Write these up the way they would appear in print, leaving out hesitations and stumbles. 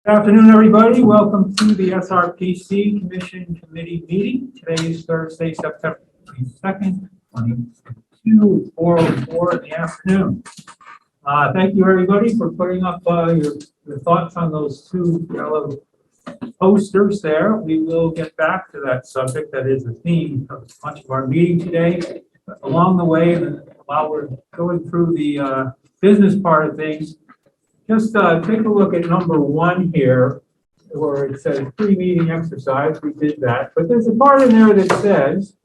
Good afternoon, everybody. Welcome to the SRPC Commission Committee meeting. Today is Thursday, September 22nd, 2022, 4:04 in the afternoon. Thank you, everybody, for putting up your thoughts on those two yellow posters there. We will get back to that subject. That is the theme of much of our meeting today. Along the way, while we're going through the business part of things, just take a look at number 1 here, where it says pre-meeting exercise. We did that, but there's a part in there that says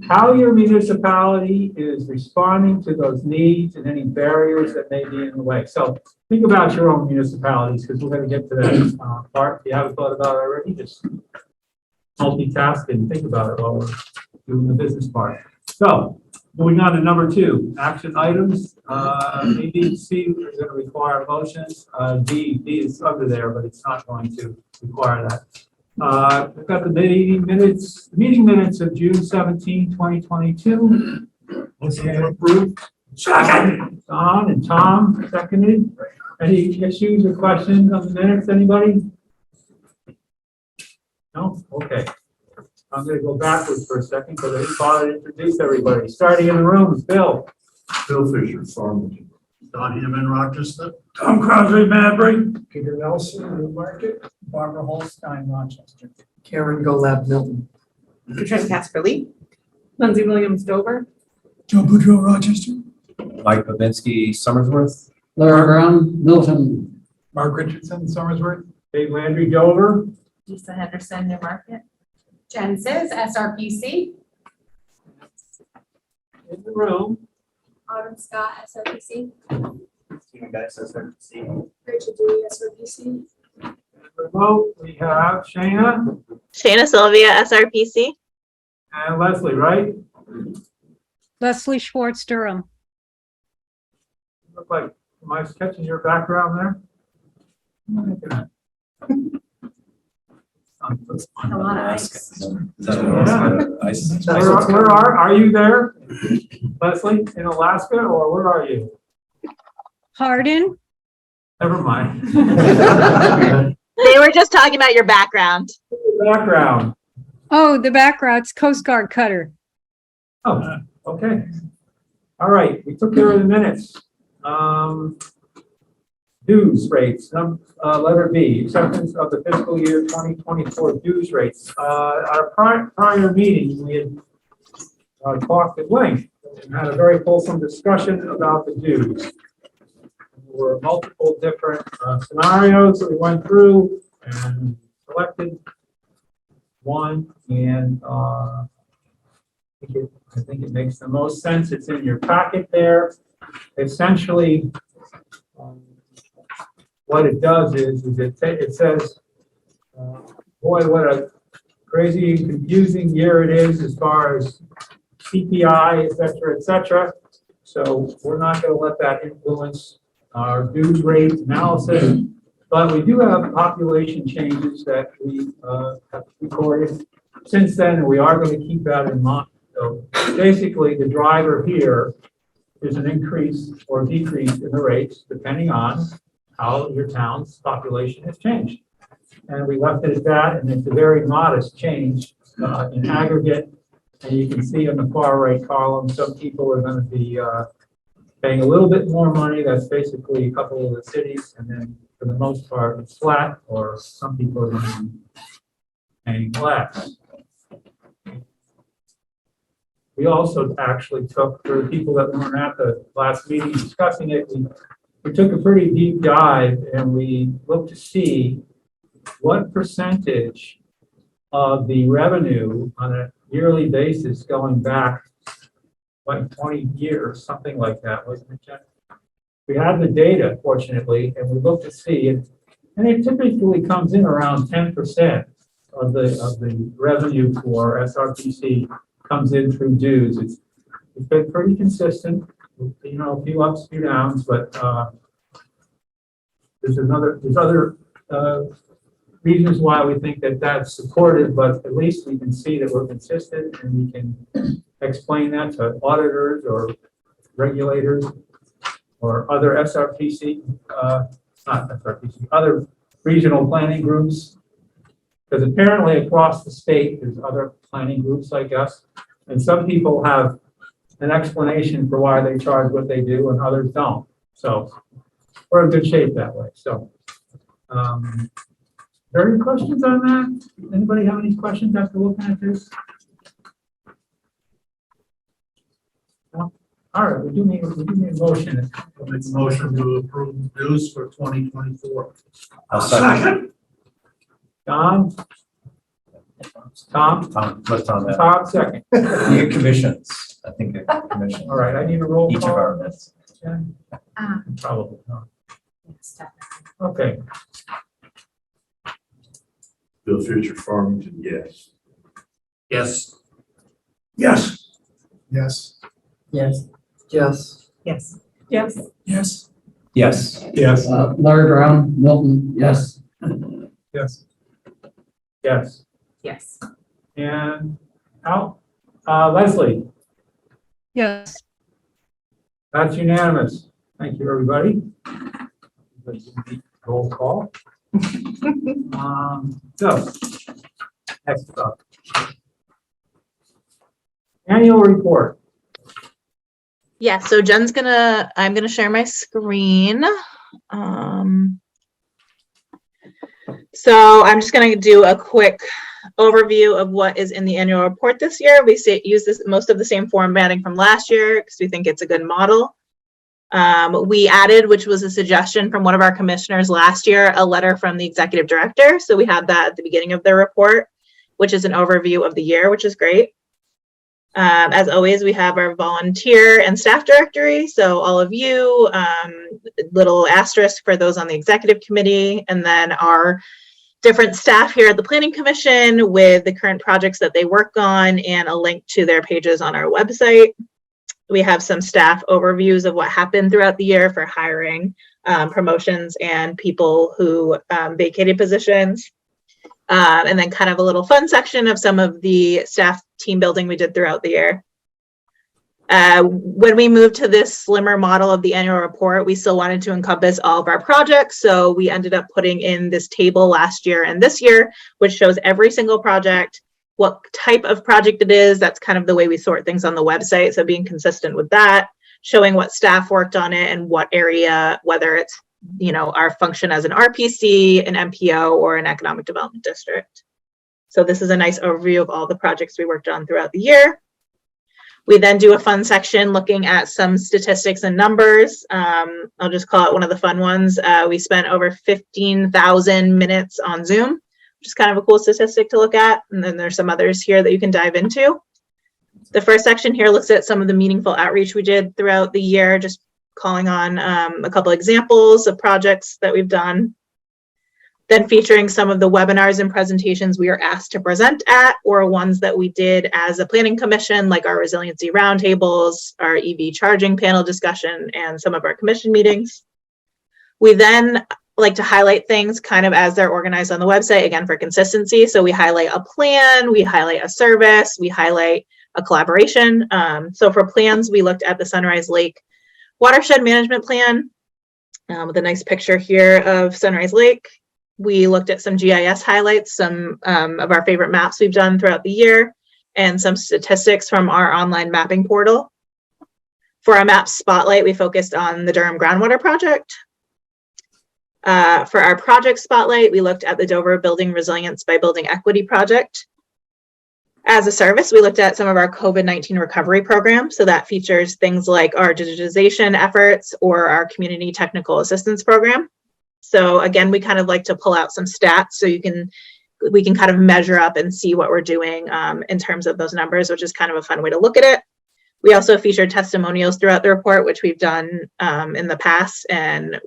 how your municipality is responding to those needs and any barriers that may be in the way. So think about your own municipalities, because we're going to get to that part. If you haven't thought about it already, just multitask and think about it while we're doing the business part. So moving on to number 2, action items. A, B, and C are going to require motions. D is under there, but it's not going to require that. We've got the meeting minutes of June 17, 2022. Motion approved. Don and Tom seconded. Any issues or questions on the minutes, anybody? No? Okay. I'm going to go backwards for a second because I didn't bother to introduce everybody. Starting in the room, Bill Fisher, Farmington. Don Hammond, Rochester. Tom Crosby, Madbury. Peter Nelson, Newmarket. Barbara Holstein, Rochester. Karen Golab, Milton. Katrina Casper-Lee. Lindsay Williams, Dover. Joe Boudreau, Rochester. Mike Babinski, Summersworth. Laura Brown, Milton. Mark Richardson, Somersworth. Dave Landry, Dover. Lisa Henderson, Newmarket. Jen Sis, SRPC. In the room. Autumn Scott, SRPC. Stephen Geis, SRPC. Rachel Dewey, SRPC. Remote, we have Shayna Shayna Sylvia, SRPC. and Leslie, right? Leslie Schwartz, Durham. Look like, am I sketching your background there? A lot of ice. Is that what ice? Where are you there? Leslie, in Alaska, or where are you? Hardin, Never mind. They were just talking about your background. Background. oh, the background's Coast Guard cutter. Oh, okay. All right, we took care of the minutes. Dues rates, letter B, acceptance of the fiscal year 2024 dues rates. Our prior meeting, we had talked at length and had a very fulsome discussion about the dues. There were multiple different scenarios that we went through and selected one, and I think it makes the most sense. It's in your packet there. Essentially, what it does is it says, boy, what a crazy and confusing year it is as far as CPI, et cetera, et cetera. So we're not going to let that influence our dues rate analysis. But we do have population changes that we have recorded since then, and we are going to keep that in mind. So basically, the driver here is an increase or decrease in the rates depending on how your town's population has changed. And we left it at that, and it's a very modest change in aggregate. And you can see on the far right column, some people are going to be paying a little bit more money. That's basically a couple of the cities, and then for the most part, it's flat, or some people are going to be paying less. We also actually took, for the people that weren't at the last meeting discussing it, we took a pretty deep dive and we looked to see what percentage of the revenue on a yearly basis going back like 20 years, something like that, wasn't it, Jeff? We had the data, fortunately, and we looked to see it, and it typically comes in around 10% of the revenue for SRPC comes in through dues. It's been pretty consistent, you know, a few ups, a few downs, but there's other reasons why we think that that's supported, but at least we can see that we're consistent, and we can explain that to auditors or regulators or other SRPC, not SRPC, other regional planning groups. Because apparently across the state, there's other planning groups, I guess. And some people have an explanation for why they charge what they do and others don't. So we're in good shape that way. So, are there any questions on that? Anybody have any questions after looking at this? No? All right, we do need a motion. I'll make a motion to approve dues for 2024. I'll second. John? Tom? Let Tom have. Tom, second. You get commissions, I think, a commission. All right, I need a roll Each of call our- on this. Yeah, Um, probably not. yes, definitely. Okay, Bill Fisher Farmington, yes. Yes. Yes. Yes. Yes. Yes. Yes. Yes. Yes. Yes. yes, Larry Brown, Milton, yes. yes. Yes, Yes. and Al, Leslie, Yes. that's unanimous. Thank you, everybody. Roll call. So, next up. Annual report. Yeah, so I'm gonna share my screen. So I'm just gonna do a quick overview of what is in the annual report this year. We use most of the same formatting from last year because we think it's a good model. We added, which was a suggestion from one of our commissioners last year, a letter from the executive director. So we had that at the beginning of the report, which is an overview of the year, which is great. As always, we have our volunteer and staff directory. So all of you, little asterisk for those on the executive committee, and then our different staff here at the Planning Commission with the current projects that they work on and a link to their pages on our website. We have some staff overviews of what happened throughout the year for hiring, promotions, and people who vacated positions. And then kind of a little fun section of some of the staff team building we did throughout the year. When we moved to this slimmer model of the annual report, we still wanted to encompass all of our projects. So we ended up putting in this table last year and this year, which shows every single project, what type of project it is. That's kind of the way we sort things on the website. So being consistent with that, showing what staff worked on it and what area, whether it's, our function as an RPC, an MPO, or an economic development district. So this is a nice overview of all the projects we worked on throughout the year. We then do a fun section looking at some statistics and numbers. I'll just call it one of the fun ones. We spent over 15,000 minutes on Zoom, which is kind of a cool statistic to look at. And then there's some others here that you can dive into. The first section here looks at some of the meaningful outreach we did throughout the year, just calling on a couple examples of projects that we've done. Then featuring some of the webinars and presentations we are asked to present at, or ones that we did as a planning commission, like our resiliency roundtables, our EV charging panel discussion, and some of our commission meetings. We then like to highlight things kind of as they're organized on the website, again, for consistency. So we highlight a plan, we highlight a service, we highlight a collaboration. So for plans, we looked at the Sunrise Lake Watershed Management Plan with a nice picture here of Sunrise Lake. We looked at some GIS highlights, some of our favorite maps we've done throughout the year, and some statistics from our online mapping portal. For our map spotlight, we focused on the Durham Groundwater Project. For our project spotlight, we looked at the Dover Building Resilience by Building Equity project. As a service, we looked at some of our COVID-19 recovery programs. So that features things like our digitization efforts or our community technical assistance program. So again, we kind of like to pull out some stats so we can kind of measure up and see what we're doing in terms of those numbers, which is kind of a fun way to look at it. We also featured testimonials throughout the report, which we've done in the past. And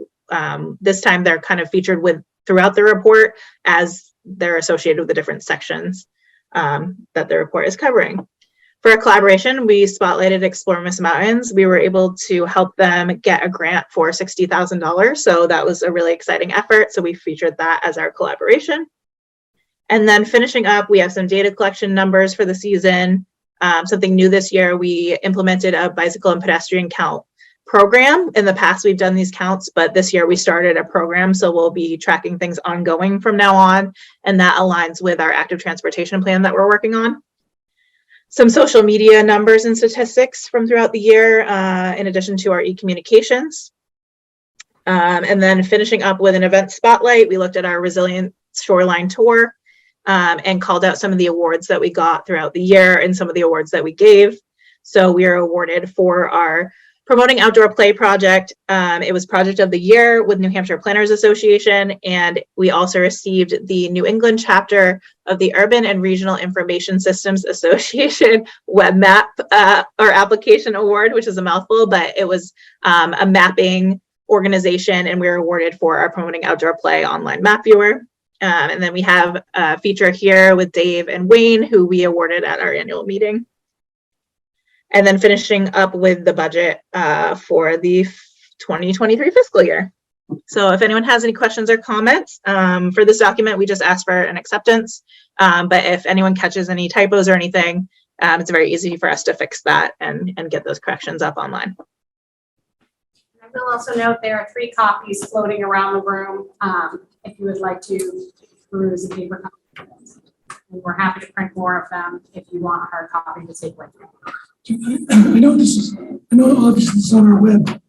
this time they're kind of featured throughout the report as they're associated with the different sections that the report is covering. For a collaboration, we spotlighted Explore Miss Mountains. We were able to help them get a grant for $60,000. So that was a really exciting effort. So we featured that as our collaboration. And then finishing up, we have some data collection numbers for the season. Something new this year, we implemented a bicycle and pedestrian count program. In the past, we've done these counts, but this year we started a program, so we'll be tracking things ongoing from now on, and that aligns with our active transportation plan that we're working on. Some social media numbers and statistics from throughout the year, in addition to our e-communications. And then finishing up with an event spotlight, we looked at our Resilient Shoreline Tour and called out some of the awards that we got throughout the year and some of the awards that we gave. So we are awarded for our Promoting Outdoor Play project. It was Project of the Year with New Hampshire Planners Association, and we also received the New England chapter of the Urban and Regional Information Systems Association Web Map or Application Award, which is a mouthful, but it was a mapping organization, and we were awarded for our Promoting Outdoor Play online map viewer. And then we have a feature here with Dave and Wayne, who we awarded at our annual meeting. And then finishing up with the budget for the 2023 fiscal year. So if anyone has any questions or comments for this document, we just ask for an acceptance. But if anyone catches any typos or anything, it's very easy for us to fix that and get those corrections up online. I will also note there are 3 copies floating around the room if you would like to peruse the paper copies. And we're happy to print more of them if you want a hard copy to take with you. I know obviously this is on our web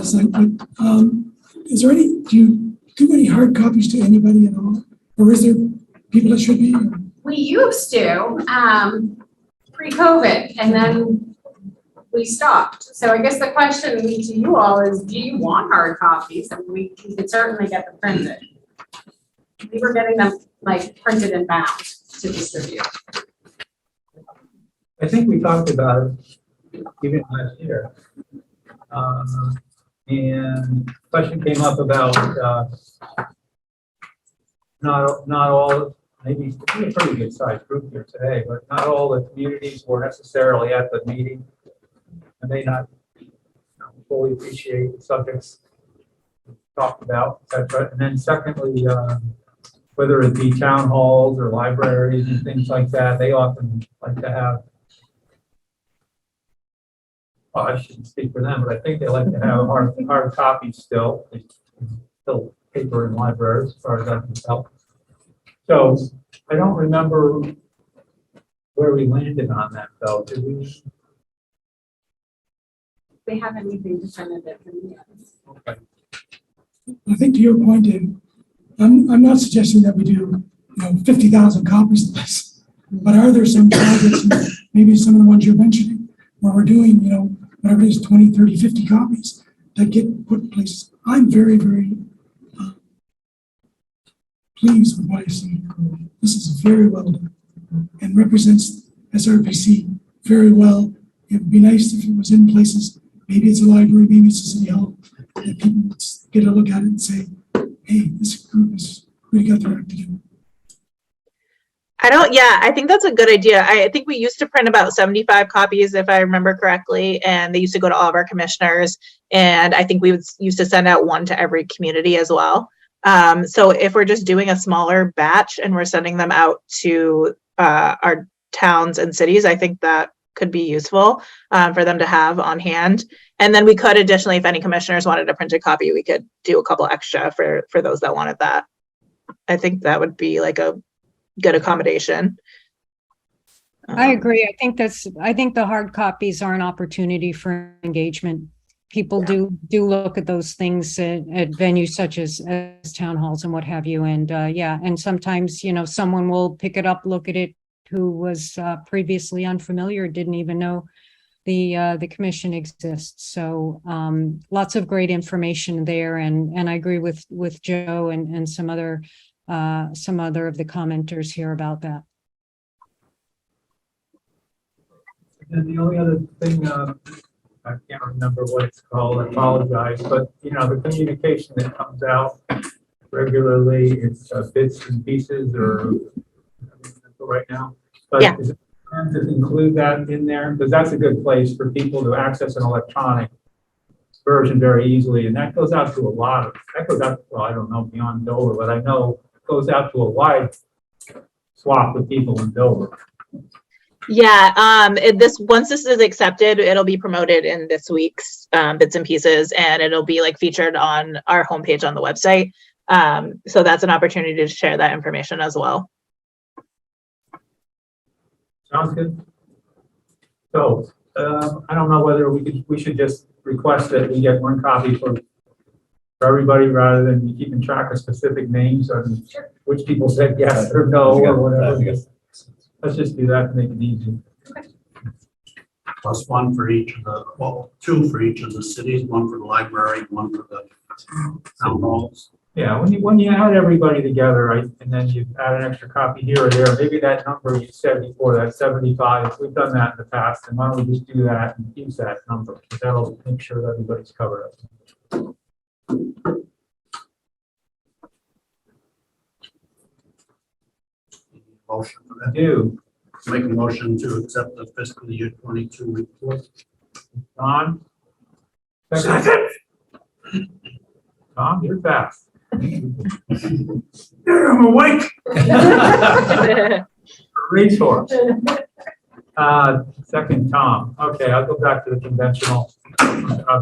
site, but is there any, do you do any hard copies to anybody at all? Or is there people that should be? We used to pre-COVID, and then we stopped. So I guess the question to you all is, do you want hard copies? And we could certainly get them printed. We were getting them like printed and bound to distribute. I think we talked about it even last year. And question came up about not all, maybe a pretty good sized group here today, but not all the communities were necessarily at the meeting. And may not fully appreciate the subjects talked about, etc. And then secondly, whether it be town halls or libraries and things like that, they often like to have, well, I shouldn't speak for them, but I think they like to have hard copies still. They still paper in libraries as far as I can tell. So I don't remember where we landed on that though. Did we? They have anything definitive yet. Okay. I think to your point, Dave, I'm not suggesting that we do 50,000 copies of this, but are there some projects, maybe some of the ones you're mentioning, where we're doing, whatever it is, 20, 30, 50 copies that get put in places? I'm very, very pleased with what I see. This is very well done and represents SRPC very well. It would be nice if it was in places, maybe it's a library, maybe it's a city hall, that people would get a look at it and say, hey, this group is really got their act together. I think that's a good idea. I think we used to print about 75 copies, if I remember correctly, and they used to go to all of our commissioners. And I think we used to send out one to every community as well. So if we're just doing a smaller batch and we're sending them out to our towns and cities, I think that could be useful for them to have on hand. And then we could additionally, if any commissioners wanted a printed copy, we could do a couple extra for those that wanted that. I think that would be like a good accommodation. I agree. I think the hard copies are an opportunity for engagement. People do look at those things at venues such as town halls and what have you. And and sometimes, someone will pick it up, look at it, who was previously unfamiliar, didn't even know the commission exists. So lots of great information there. And I agree with Joe and some other of the commenters here about that. And the only other thing, I can't remember what it's called, I apologize, but the communication that comes out regularly, it's bits and pieces or right now. But Yeah. is it time to include that in there? Because that's a good place for people to access an electronic version very easily. And that goes out to well, I don't know beyond Dover, but I know it goes out to a wide swath of people in Dover. Yeah, once this is accepted, it'll be promoted in this week's bits and pieces, and it'll be like featured on our homepage on the website. So that's an opportunity to share that information as well. Sounds good. So, I don't know whether we should just request that we get one copy for everybody rather than keeping track of specific names or which people said yes or no or whatever. Let's just do that to make it easy. Plus one for each of the, well, two for each of the cities, one for the library, one for the town halls. Yeah, when you add everybody together, right, and then you add an extra copy here or there, maybe that number you said before, that 75, we've done that in the past, and why don't we just do that and use that number? Because that'll make sure that everybody's covered up. Motion for I that. do. Make a motion to accept the fiscal year 22 report. Don? Second. Tom, you're fast. I'm awake. Rachel. Second, Tom. Okay, I'll go back to the conventional.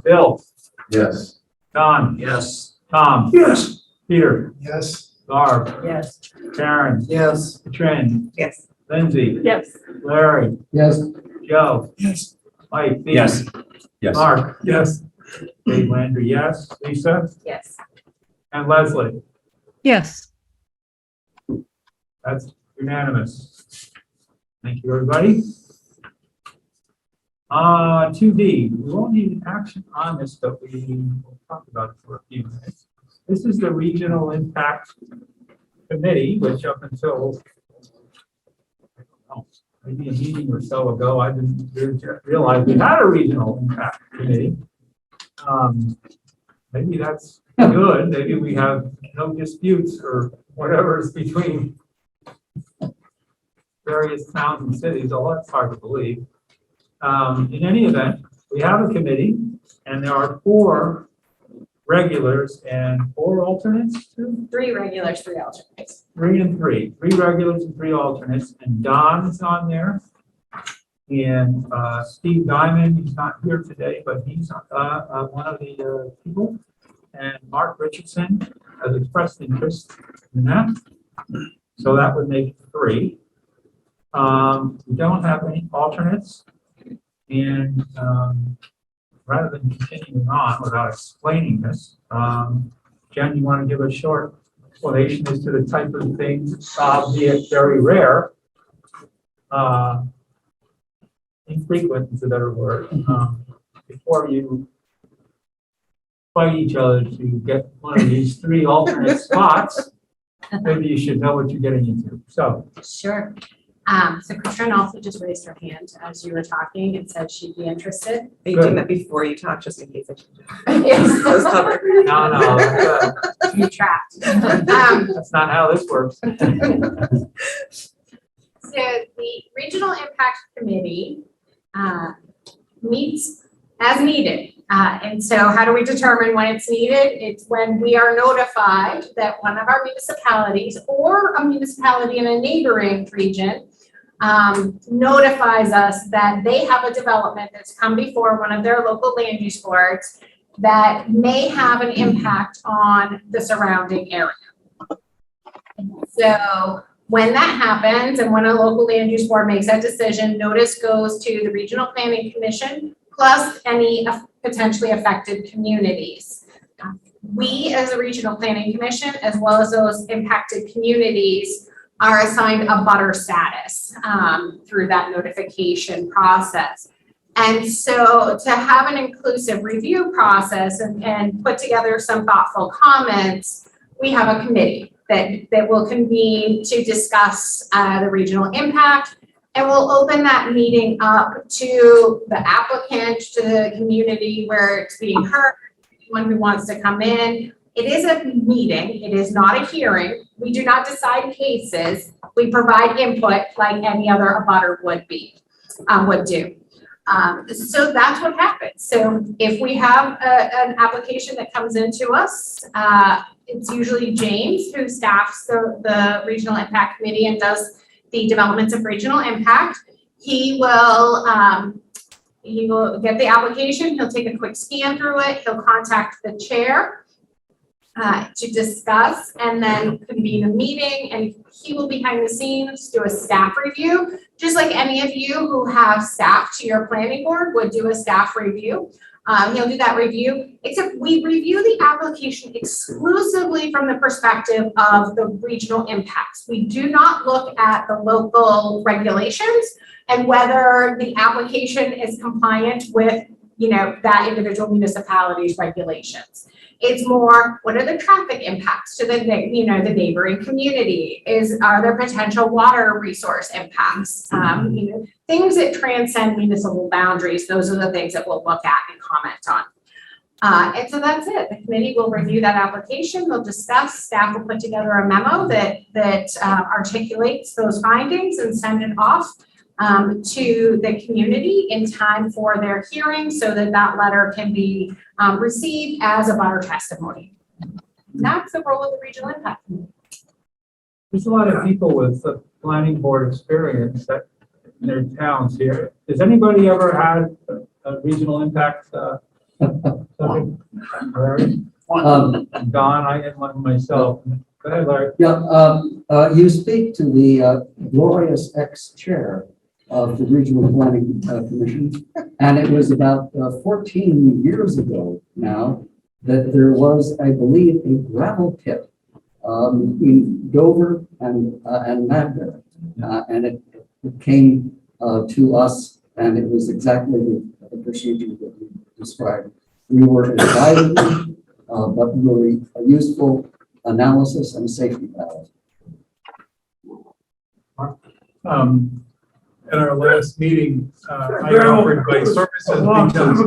Bill, Yes. Don, Yes. Tom. Yes. Peter, Yes. Barb, Yes. Karen, Yes. Katrin, Yes. Lindsay, Yes. Larry, Yes. Joe, Yes. Mike. Steve, Yes. Yes. Mark. Yes. Dave Landry, yes. Lisa Yes. and Leslie. Yes. That's unanimous. Thank you, everybody. 2D, we won't need action on this, but we will talk about it for a few minutes. This is the Regional Impact Committee, which up until, I don't know, maybe a meeting or so ago, I didn't realize we had a Regional Impact Committee. Maybe that's good. Maybe we have no disputes or whatever is between various towns and cities, although that's hard to believe. In any event, we have a committee, and there are 4 regulars and 4 alternates, 2, 3 regulars, 3 alternates. 3 and 3. 3 regulars and 3 alternates, and Don is on there. And Steve Diamond, he's not here today, but he's one of the people. And Mark Richardson has expressed interest in that. So that would make 3. We don't have any alternates. And rather than continuing on without explaining this, Jen, you want to give a short explanation as to the type of things, albeit very rare, infrequent is a better word, before you fight each other to get one of these 3 alternate spots, maybe you should know what you're getting into. So, Sure. So Katrin also just raised her hand as you were talking and said she'd be interested. Are you Good. doing that before you talk, just in case I should? Yes. I was covered. no, You're trapped. that's not how this works. So the Regional Impact Committee meets as needed. And so how do we determine when it's needed? It's when we are notified that one of our municipalities or a municipality in a neighboring region notifies us that they have a development that's come before one of their local land use boards that may have an impact on the surrounding area. So when that happens and when a local land use board makes that decision, notice goes to the Regional Planning Commission plus any potentially affected communities. We, as a Regional Planning Commission, as well as those impacted communities, are assigned a butter status through that notification process. And so to have an inclusive review process and put together some thoughtful comments, we have a committee that will convene to discuss the regional impact. And we'll open that meeting up to the applicant, to the community where it's being heard, anyone who wants to come in. It is a meeting, it is not a hearing. We do not decide cases. We provide input like any other abutter would do. So that's what happens. So if we have an application that comes into us, it's usually James who staffs the Regional Impact Committee and does the developments of regional impact. He will get the application, he'll take a quick scan through it, he'll contact the chair to discuss, and then convene a meeting, and he will behind the scenes do a staff review, just like any of you who have staff to your planning board would do a staff review. He'll do that review, except we review the application exclusively from the perspective of the regional impacts. We do not look at the local regulations and whether the application is compliant with, that individual municipality's regulations. It's more, what are the traffic impacts to the neighboring community? Are there potential water resource impacts? Things that transcend municipal boundaries, those are the things that we'll look at and comment on. And so that's it. The committee will review that application, they'll discuss, staff will put together a memo that articulates those findings and send it off to the community in time for their hearing so that that letter can be received as a butter testimony. And that's the role of the regional impact committee. There's a lot of people with planning board experience that in their towns here. Has anybody ever had a regional impact? Larry? Don, I had one myself. Go ahead, Larry. Yeah, you speak to the glorious ex-chair of the Regional Planning Commission, and it was about 14 years ago now that there was, I believe, a gravel pit in Dover and Madbury, and it came to us, and it was exactly the procedure that you described. We were advised, but really a useful analysis and safety valve. At our last meeting, I offered my services because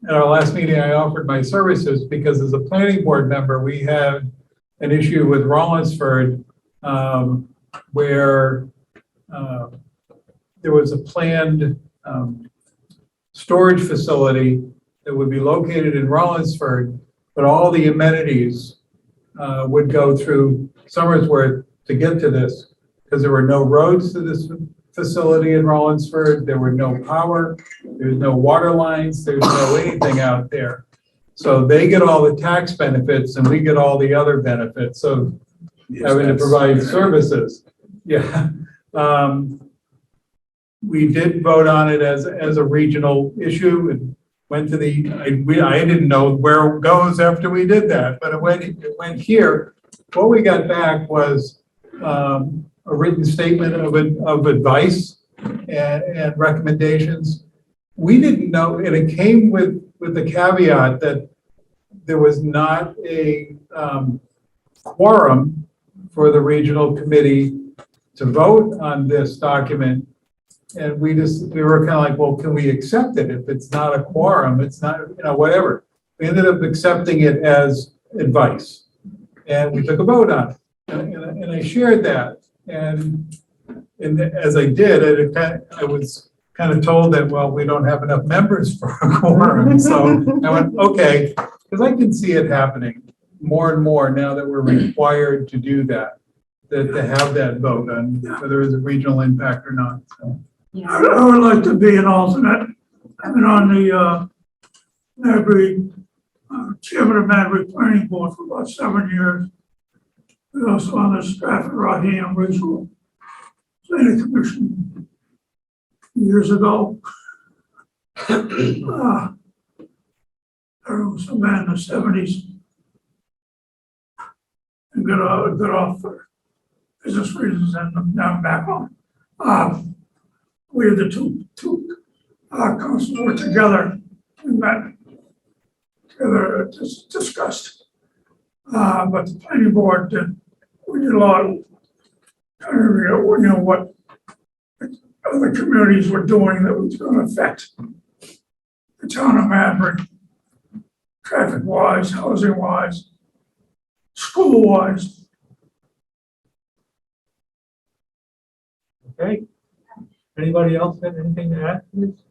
at our last meeting, I offered my services because as a planning board member, we had an issue with Rollinsford where there was a planned storage facility that would be located in Rollinsford, but all the amenities would go through Somersworth to get to this, because there were no roads to this facility in Rollinsford, there were no power, there's no water lines, there's no anything out there. So they get all the tax benefits and we get all the other benefits of having to provide services. Yeah. We did vote on it as a regional issue and went to I didn't know where it goes after we did that, but it went here. What we got back was a written statement of advice and recommendations. We didn't know, and it came with the caveat that there was not a quorum for the regional committee to vote on this document. And we were kind of like, well, can we accept it? If it's not a quorum, it's not, whatever. We ended up accepting it as advice. And we took a vote on it. And I shared that. And as I did, I was kind of told that, well, we don't have enough members for a quorum. So I went, okay, because I can see it happening more and more now that we're required to do that, to have that vote on whether it's a regional impact or not. So. Yeah. I would like to be an alternate. I've been on the Madbury, chairman of Madbury Planning Board for about 7 years. We're also on the Stratford Rockingham Regional Planning Commission years ago. I was a man in the 70s and got off for business reasons, and now I'm back on. We had the two councils were together. We met together, discussed. But the planning board we did a lot of what other communities were doing that was going to affect the town of Madbury, traffic wise, housing wise, school wise. Okay. Anybody else have anything to add to this?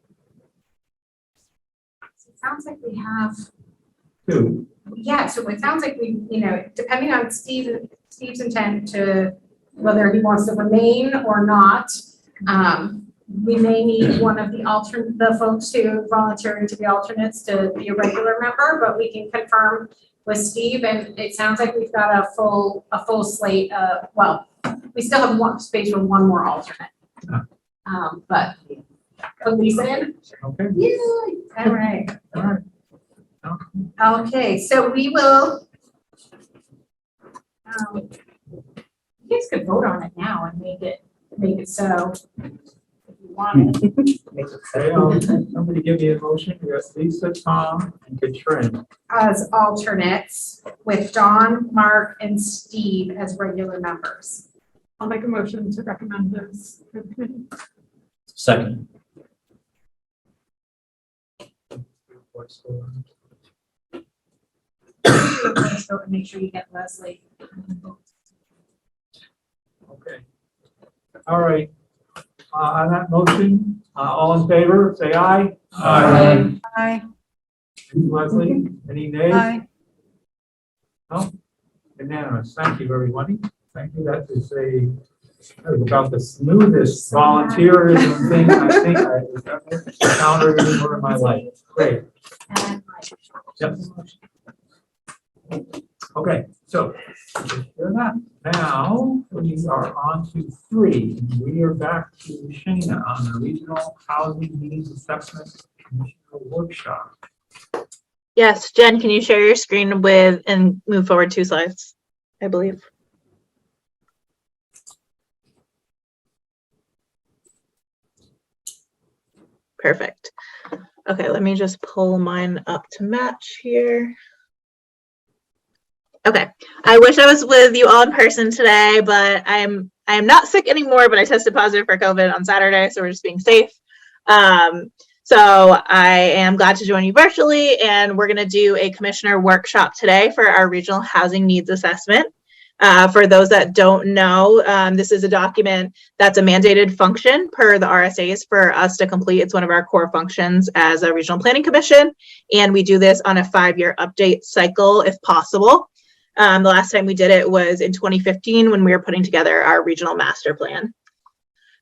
It sounds like we have. Two. Yeah, so it sounds like we, depending on Steve's intent to whether he wants to remain or not, We may need one of the folks who volunteering to be alternates to be a regular member, but we can confirm with Steve, and it sounds like we've got a full slate of, well, we still have one space for one more alternate. But put Lisa in. Okay. Yay, all right. All right. Okay, so we will. You guys could vote on it now and make it so. If you want it. Okay, somebody give me a motion. We got Lisa, Tom, and Katrin. As alternates with Dawn, Mark, and Steve as regular members. I'll make a motion to recommend this for the committee. Second. So make sure you get Leslie. Okay. All right. On that motion, all in favor, say aye. Aye. Aye. Leslie, any nays? Aye. No? Unanimous. Thank you, everybody. Thank you. That is about the smoothest volunteerism thing I think I've ever encountered anywhere in my life. Great. And Yep. Okay, so hear that. Now we are on to 3. We are back to Shana on the Regional Housing Needs Assessment Commissioner Workshop. Yes, Jen, can you share your screen with and move forward 2 slides, I believe. Perfect. Okay, let me just pull mine up to match here. Okay, I wish I was with you all in person today, but I am not sick anymore, but I tested positive for COVID on Saturday, so we're just being safe. So I am glad to join you virtually, and we're going to do a commissioner workshop today for our regional housing needs assessment. For those that don't know, this is a document that's a mandated function per the RSAs for us to complete. It's one of our core functions as a regional planning commission, and we do this on a 5-year update cycle if possible. The last time we did it was in 2015 when we were putting together our regional master plan.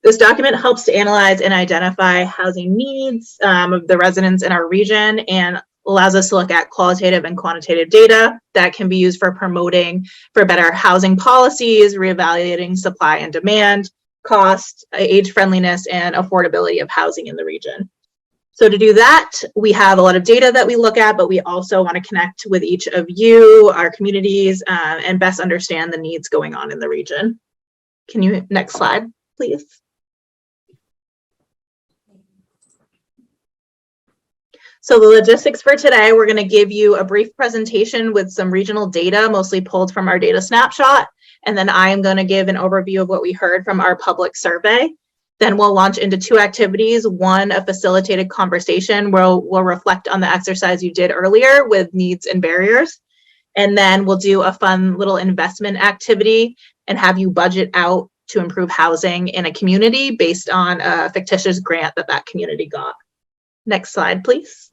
This document helps to analyze and identify housing needs of the residents in our region and allows us to look at qualitative and quantitative data that can be used for promoting for better housing policies, reevaluating supply and demand, cost, age friendliness, and affordability of housing in the region. So to do that, we have a lot of data that we look at, but we also want to connect with each of you, our communities, and best understand the needs going on in the region. Can you, next slide, please? So the logistics for today, we're going to give you a brief presentation with some regional data, mostly pulled from our data snapshot. And then I am going to give an overview of what we heard from our public survey. Then we'll launch into 2 activities. One, a facilitated conversation where we'll reflect on the exercise you did earlier with needs and barriers. And then we'll do a fun little investment activity and have you budget out to improve housing in a community based on a fictitious grant that community got. Next slide, please.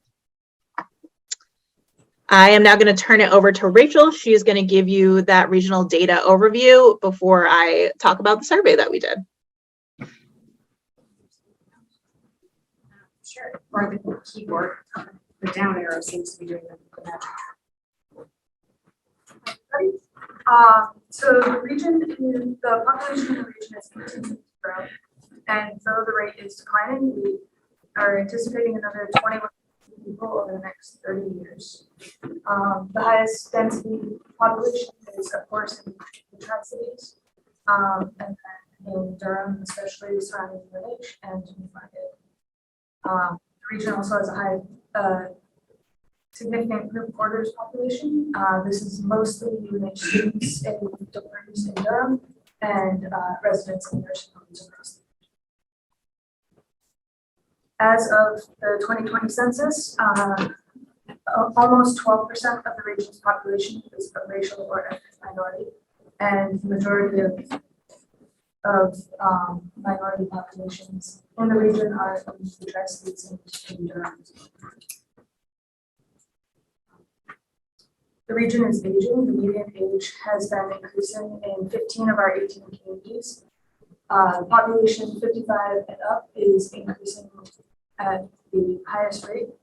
I am now going to turn it over to Rachel. She's going to give you that regional data overview before I talk about the survey that we did. Sure. Or the keyboard, the down arrow seems to be doing the magic. So the region, the population in the region is continuing to grow, and though the rate is declining, we are anticipating another 21 people over the next 30 years. The highest density population is, of course, in the Tri-Cities, and then in Durham, especially surrounding Village and Newmarket. The region also has a high, significant group quarters population. This is mostly UNH students in dorms in Durham and residents in nursing homes across the region. As of the 2020 census, almost 12% of the region's population is a racial or ethnic minority, and the majority of minority populations in the region are from the Tri-Cities and Durham. The region is aging. The median age has been increasing in 15 of our 18 communities. Population 55 and up is increasing at the highest rate,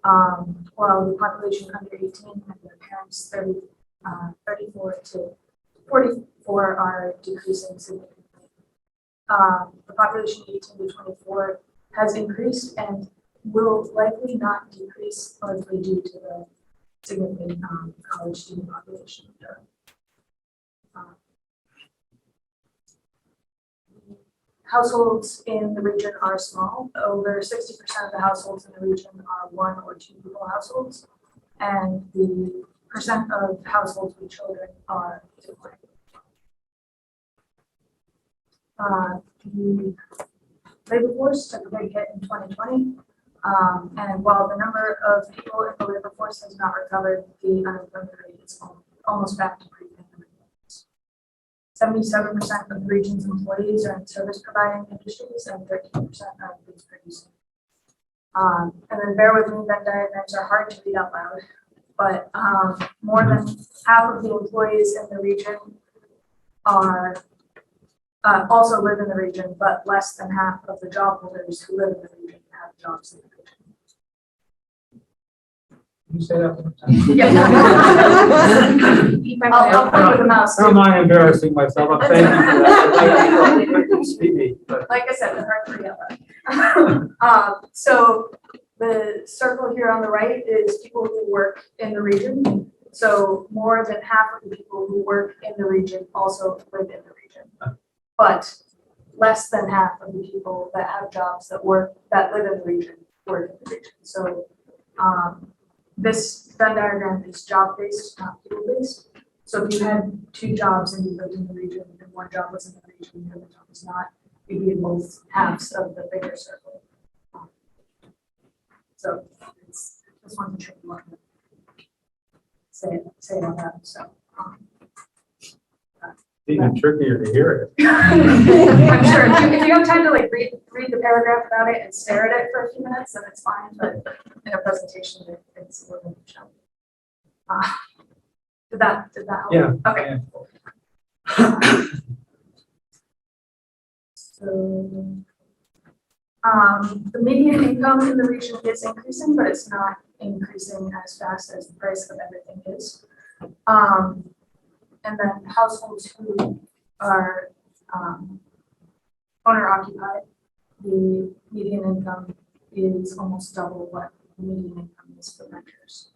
while the population under 18 and their parents 34 to 44 are decreasing significantly. The population 18 to 24 has increased and will likely not decrease largely due to the significant college student population. Households in the region are small. Over 60% of the households in the region are 1 or 2 people households, and the percent of households with children are declining. The labor force took a big hit in 2020, and while the number of people in the labor force has not recovered, the unemployment rate is almost back to pre-pandemic levels. 77% of the region's employees are in service-providing industries, and 13% are goods producing. And then bear with me, Venn diagrams are hard to read out loud, but more than half of the employees in the region are also live in the region, but less than half of the job holders who live in the region have jobs in the region. Can you say that one more time? Yeah. I'll play with the mouse. I don't mind embarrassing myself. I'm thanking you for that. Speak me, but Like I said, the hard to read out loud. So the circle here on the right is people who work in the region. So more than half of the people who work in the region also live in the region. But less than half of the people that have jobs that live in the region work in the region. So this Venn diagram is job-based, not people-based. So if you had 2 jobs and you lived in the region and one job was in the region and the other job was not, you'd be in both halves of the bigger circle. So it's just one tricky one. Say it out loud. So. even trickier to hear it. I'm sure if you have time to like read the paragraph about it and stare at it for a few minutes, then it's fine. But in a presentation, it's a little challenging. Did that help? Yeah. Okay. Yeah. So, the median income in the region is increasing, but it's not increasing as fast as the price of everything is. And then households who are owner occupied, the median income is almost double what the median income is for renters.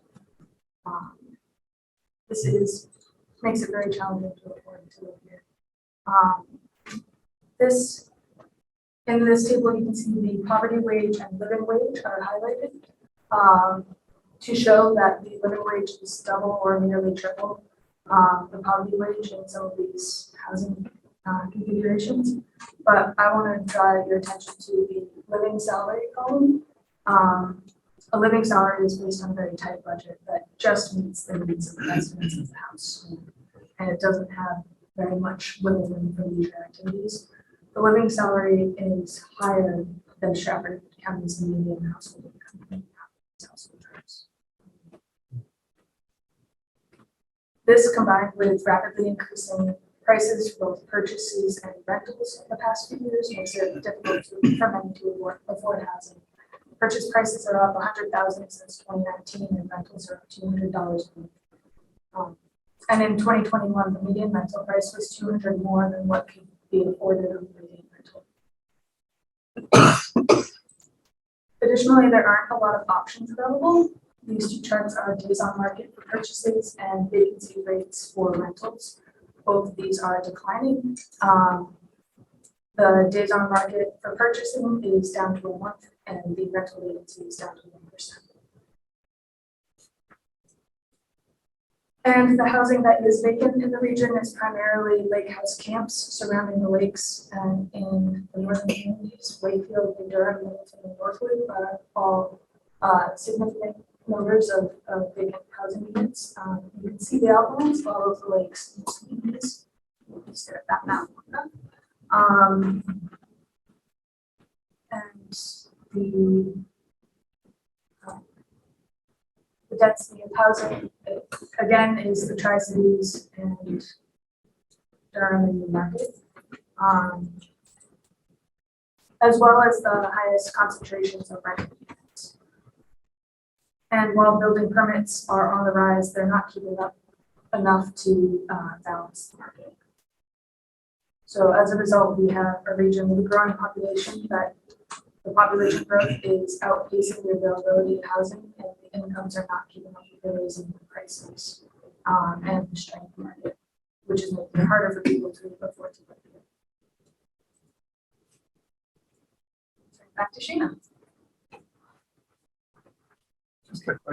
This makes it very challenging to afford to live here. In this table, you can see the poverty wage and living wage are highlighted to show that the living wage is double or nearly triple the poverty wage in some of these housing configurations. But I want to draw your attention to the living salary column. A living salary is based on a very tight budget that just meets the needs of the residents of the house. And it doesn't have very much wiggle room for leisure activities. The living salary is higher than Stratford County's median household income. This combined with rapidly increasing prices for both purchases and rentals in the past few years makes it difficult for many to afford housing. Purchase prices are up $100,000 since 2019 and rentals are up $200 a month. And in 2021, the median rental price was $200 more than what could be afforded on the median rental. Additionally, there aren't a lot of options available. These two charts are days on market for purchases and vacancy rates for rentals. Both of these are declining. The days on market for purchasing is down to a month and the rental vacancy is down to 1%. And the housing that is vacant in the region is primarily lake house camps surrounding the lakes and in the northern communities. Wakefield, New Durham, Middleton, and Northwood are all significant numbers of vacant housing units. You can see the outlines of all of the lakes in these communities. You can stare at that map. And the density of housing, again, is the Tri-Cities and Durham and Newmarket. as well as the highest concentrations of rental units. And while building permits are on the rise, they're not keeping up enough to balance the market. So as a result, we have a region with a growing population that the population growth is outpacing the availability of housing, and the incomes are not keeping up with the raising prices and the strength of the market, which is making it harder for people to afford to live here. Back to Sheena.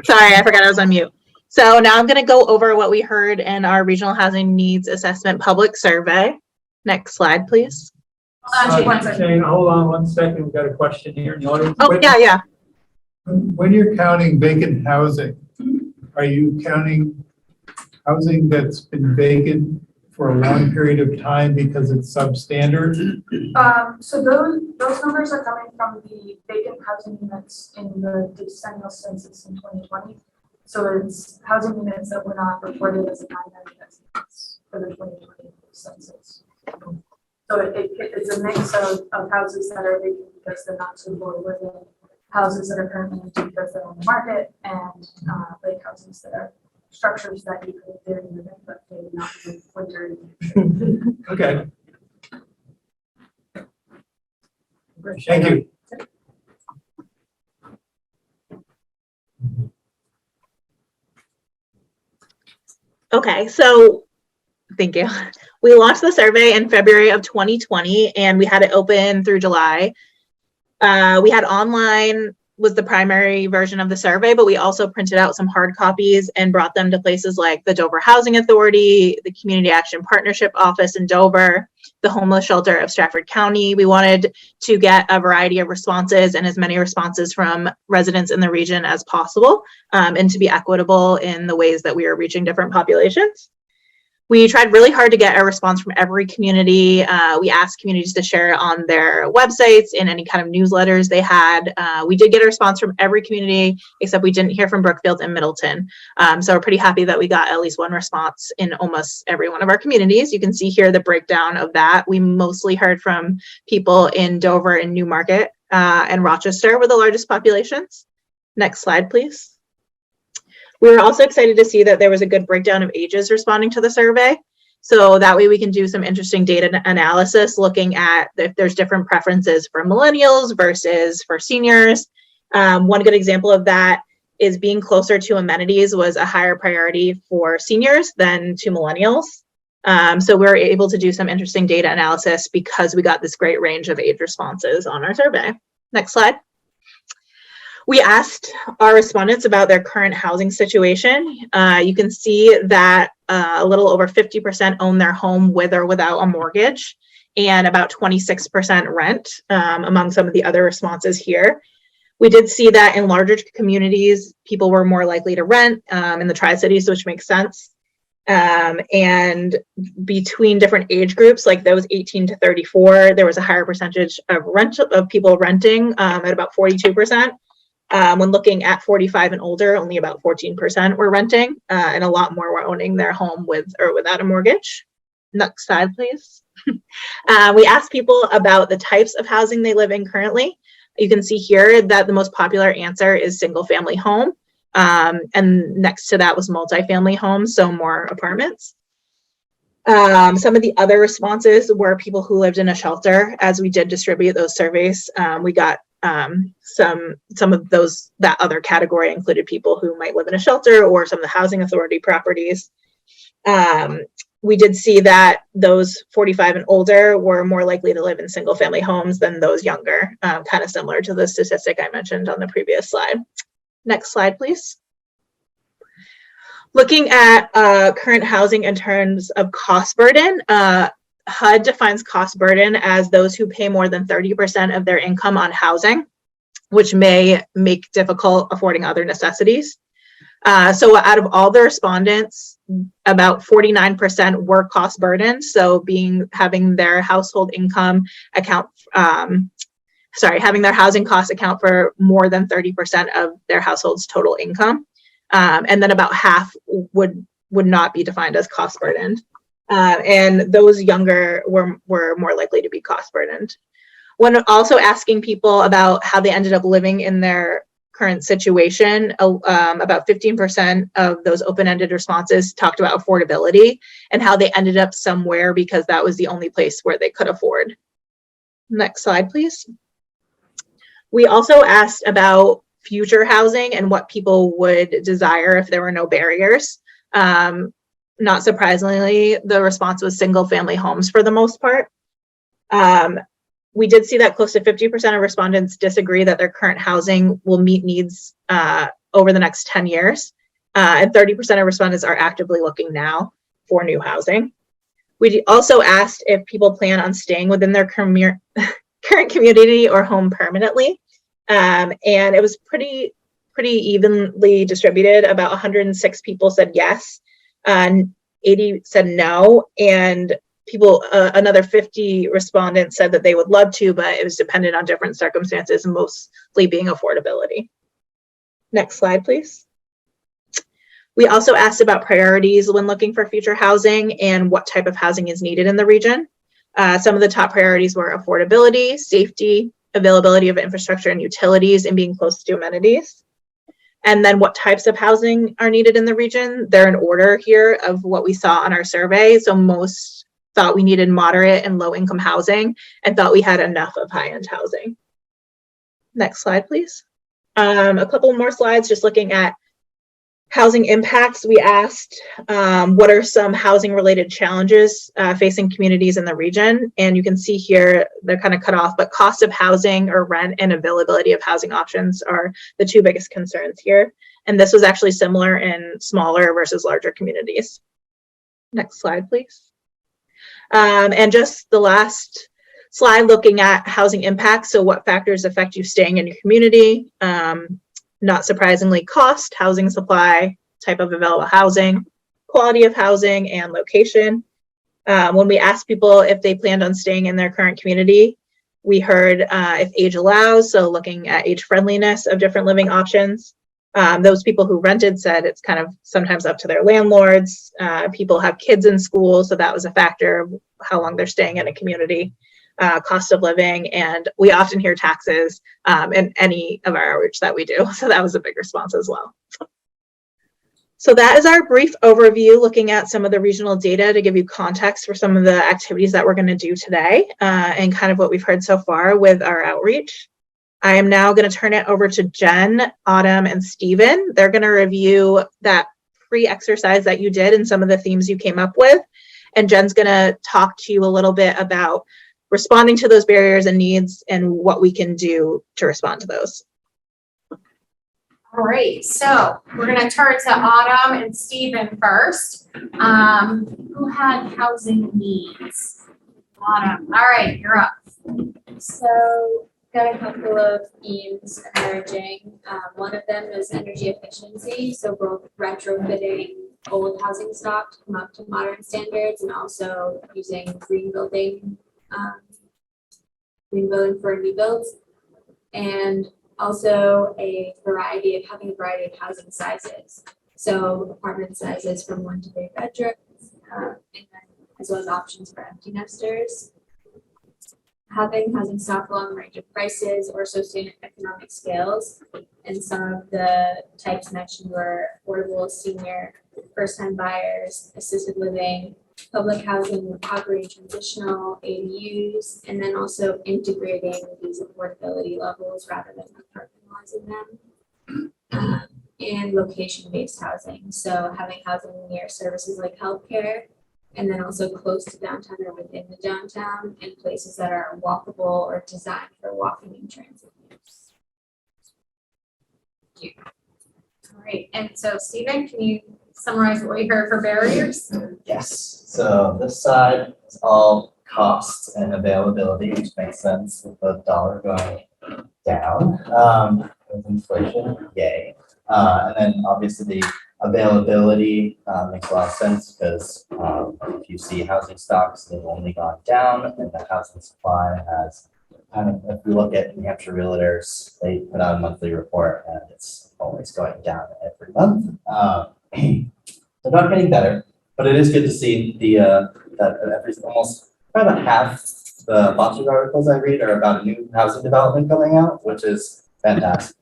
Sorry, I forgot I was on mute. So now I'm going to go over what we heard in our Regional Housing Needs Assessment Public Survey. Next slide, please. Shane, hold on one second. We've got a question here in the audience. Oh, yeah. When you're counting vacant housing, are you counting housing that's been vacant for a long period of time because it's substandard? So those numbers are coming from the vacant housing units in the decennial census in 2020. So it's housing units that were not reported as a primary residence for the 2020 census. So it's a mix of houses that are vacant because they're not suitable, with the houses that are currently empty because they're on the market, and lake houses that are structures that you could live in, but maybe not in winter. Okay. Thank you. Okay, so thank you. We launched the survey in February of 2020, and we had it open through July. We had online was the primary version of the survey, but we also printed out some hard copies and brought them to places like the Dover Housing Authority, the Community Action Partnership Office in Dover, the Homeless Shelter of Stratford County. We wanted to get a variety of responses and as many responses from residents in the region as possible, and to be equitable in the ways that we are reaching different populations. We tried really hard to get a response from every community. We asked communities to share on their websites and any kind of newsletters they had. We did get a response from every community, except we didn't hear from Brookfield and Middleton. So we're pretty happy that we got at least one response in almost every one of our communities. You can see here the breakdown of that. We mostly heard from people in Dover and Newmarket and Rochester were the largest populations. Next slide, please. We were also excited to see that there was a good breakdown of ages responding to the survey. So that way we can do some interesting data analysis looking at if there's different preferences for millennials versus for seniors. One good example of that is being closer to amenities was a higher priority for seniors than to millennials. So we were able to do some interesting data analysis because we got this great range of age responses on our survey. Next slide. We asked our respondents about their current housing situation. You can see that a little over 50% own their home with or without a mortgage, and about 26% rent among some of the other responses here. We did see that in larger communities, people were more likely to rent in the Tri-Cities, which makes sense. And between different age groups, like those 18 to 34, there was a higher percentage of people renting at about 42%. When looking at 45 and older, only about 14% were renting, and a lot more were owning their home with or without a mortgage. Next slide, please. We asked people about the types of housing they live in currently. You can see here that the most popular answer is single family home, and next to that was multifamily homes, so more apartments. Some of the other responses were people who lived in a shelter. As we did distribute those surveys, we got some of those, that other category included people who might live in a shelter or some of the housing authority properties. We did see that those 45 and older were more likely to live in single family homes than those younger, kind of similar to the statistic I mentioned on the previous slide. Next slide, please. Looking at current housing in terms of cost burden, HUD defines cost burden as those who pay more than 30% of their income on housing, which may make difficult affording other necessities. So out of all the respondents, about 49% were cost burdened. So having their household income account, having their housing costs account for more than 30% of their household's total income. And then about half would not be defined as cost burdened. And those younger were more likely to be cost burdened. When also asking people about how they ended up living in their current situation, about 15% of those open-ended responses talked about affordability and how they ended up somewhere because that was the only place where they could afford. Next slide, please. We also asked about future housing and what people would desire if there were no barriers. Not surprisingly, the response was single-family homes for the most part. We did see that close to 50% of respondents disagree that their current housing will meet needs over the next 10 years. And 30% of respondents are actively looking now for new housing. We also asked if people plan on staying within their current community or home permanently. And it was pretty evenly distributed. About 106 people said yes, and 80 said no, and another 50 respondents said that they would love to, but it was dependent on different circumstances, mostly being affordability. Next slide, please. We also asked about priorities when looking for future housing and what type of housing is needed in the region. Some of the top priorities were affordability, safety, availability of infrastructure and utilities, and being close to amenities. And then what types of housing are needed in the region. They're in order here of what we saw on our survey. So most thought we needed moderate and low income housing and thought we had enough of high-end housing. Next slide, please. A couple more slides just looking at housing impacts. We asked what are some housing related challenges facing communities in the region, and you can see here they're kind of cut off, but cost of housing or rent and availability of housing options are the two biggest concerns here. And this was actually similar in smaller versus larger communities. Next slide, please. And just the last slide looking at housing impacts. So what factors affect you staying in your community? Not surprisingly, cost, housing supply, type of available housing, quality of housing, and location. When we asked people if they planned on staying in their current community, we heard if age allows, so looking at age friendliness of different living options. Those people who rented said it's kind of sometimes up to their landlords. People have kids in school, so that was a factor of how long they're staying in a community. Cost of living, and we often hear taxes in any of our outreach that we do. So that was a big response as well. So that is our brief overview looking at some of the regional data to give you context for some of the activities that we're going to do today and kind of what we've heard so far with our outreach. I am now going to turn it over to Jen, Autumn, and Stephen. They're going to review that pre-exercise that you did and some of the themes you came up with. And Jen's going to talk to you a little bit about responding to those barriers and needs and what we can do to respond to those. All right, so we're going to turn to Autumn and Stephen first. Who had housing needs? Autumn, all right, you're up. So got a couple of themes emerging. One of them is energy efficiency, so both retrofitting old housing stock to come up to modern standards and also using green building for new builds, and also having a variety of housing sizes. So apartment sizes from 1 to 3 bedrooms, and then as well as options for empty nesters. Having housing stock along a range of prices or socioeconomic scales, and some of the types mentioned were affordable, senior, first-time buyers, assisted living, public housing, recovery, transitional, ADUs, and then also integrating these affordability levels rather than compartmentalizing them, and location-based housing. So having housing near services like healthcare, and then also close to downtown or within the downtown, in places that are walkable or designed for walking and transit use. Thank you. All right, and so Stephen, can you summarize what we heard for barriers? Yes, so this side is all cost and availability, which makes sense with the dollar going down with inflation, yay. And then obviously the availability makes a lot of sense because if you see housing stocks, they've only gone down, and the housing supply has kind of, if we look at New Hampshire Realtors, they put out a monthly report and it's always going down every month. They're not getting better, but it is good to see the that almost about half the Foster articles I read are about a new housing development coming out, which is fantastic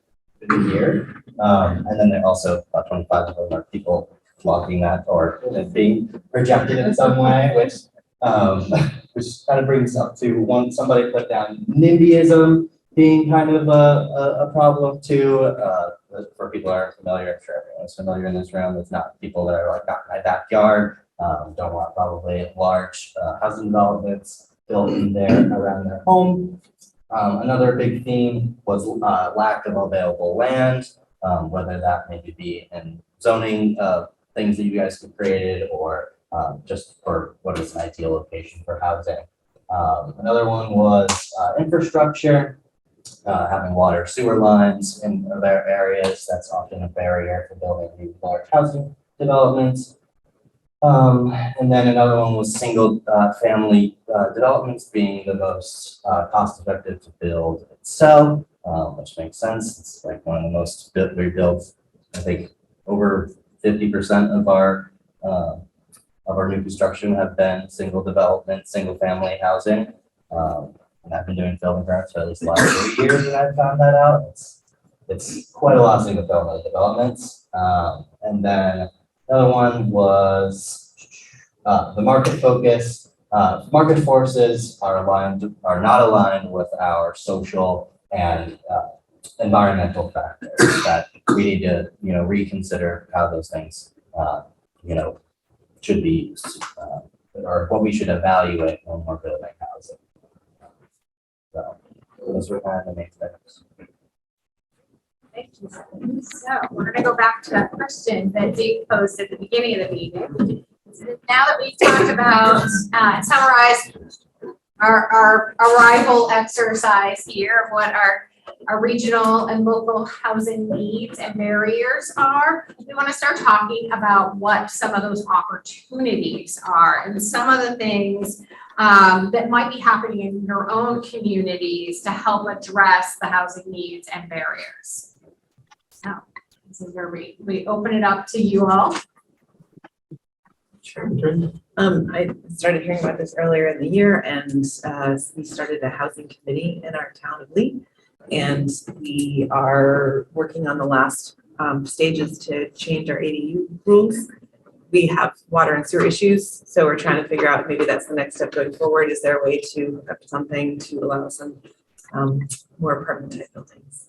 here. And then there also about 25 of them are people blocking that or being rejected in some way, which kind of brings up to one, somebody put down NIMBYism being kind of a problem too. For people that are familiar, I'm sure everyone's familiar in this room. It's not people that are like, got my backyard, don't want probably large housing developments built in there around their home. Another big theme was lack of available land, whether that maybe be in zoning things that you guys have created or just for what is an ideal location for housing. Another one was infrastructure, having water sewer lines in their areas. That's often a barrier for building new large housing developments. And then another one was single family developments being the most cost effective to build itself, which makes sense. It's like one of the most rebuilds. I think over 50% of our new construction have been single development, single family housing. And I've been doing building permits for at least the last 3 years, and I've found that out. It's quite a lot of single family developments. And then another one was the market focus. Market forces are not aligned with our social and environmental factors that we need to, reconsider how those things, should be, or what we should evaluate when we're building housing. So those were kind of the main things. Thank you. So we're gonna go back to that question that Dave posed at the beginning of the meeting. Now that we've talked about, summarized our arrival exercise here of what our regional and local housing needs and barriers are, we want to start talking about what some of those opportunities are and some of the things that might be happening in your own communities to help address the housing needs and barriers. So this is where we open it up to you all. Sure. I started hearing about this earlier in the year, and we started a housing committee in our town of Lee, and we are working on the last stages to change our ADU rules. We have water and sewer issues, so we're trying to figure out maybe that's the next step going forward. Is there a way to have something to allow some more apartment type buildings?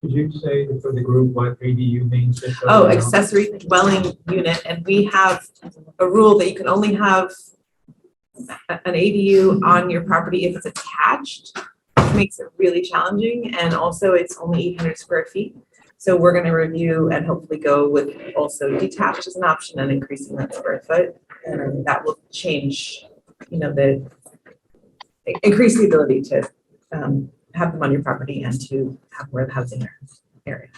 Could you say for the group what ADU means? Oh, accessory dwelling unit, and we have a rule that you can only have an ADU on your property if it's attached, which makes it really challenging, and also it's only 800 square feet. So we're going to review and hopefully go with also detached as an option and increasing that square foot, and that will change, increase the ability to have them on your property and to have more of the housing area.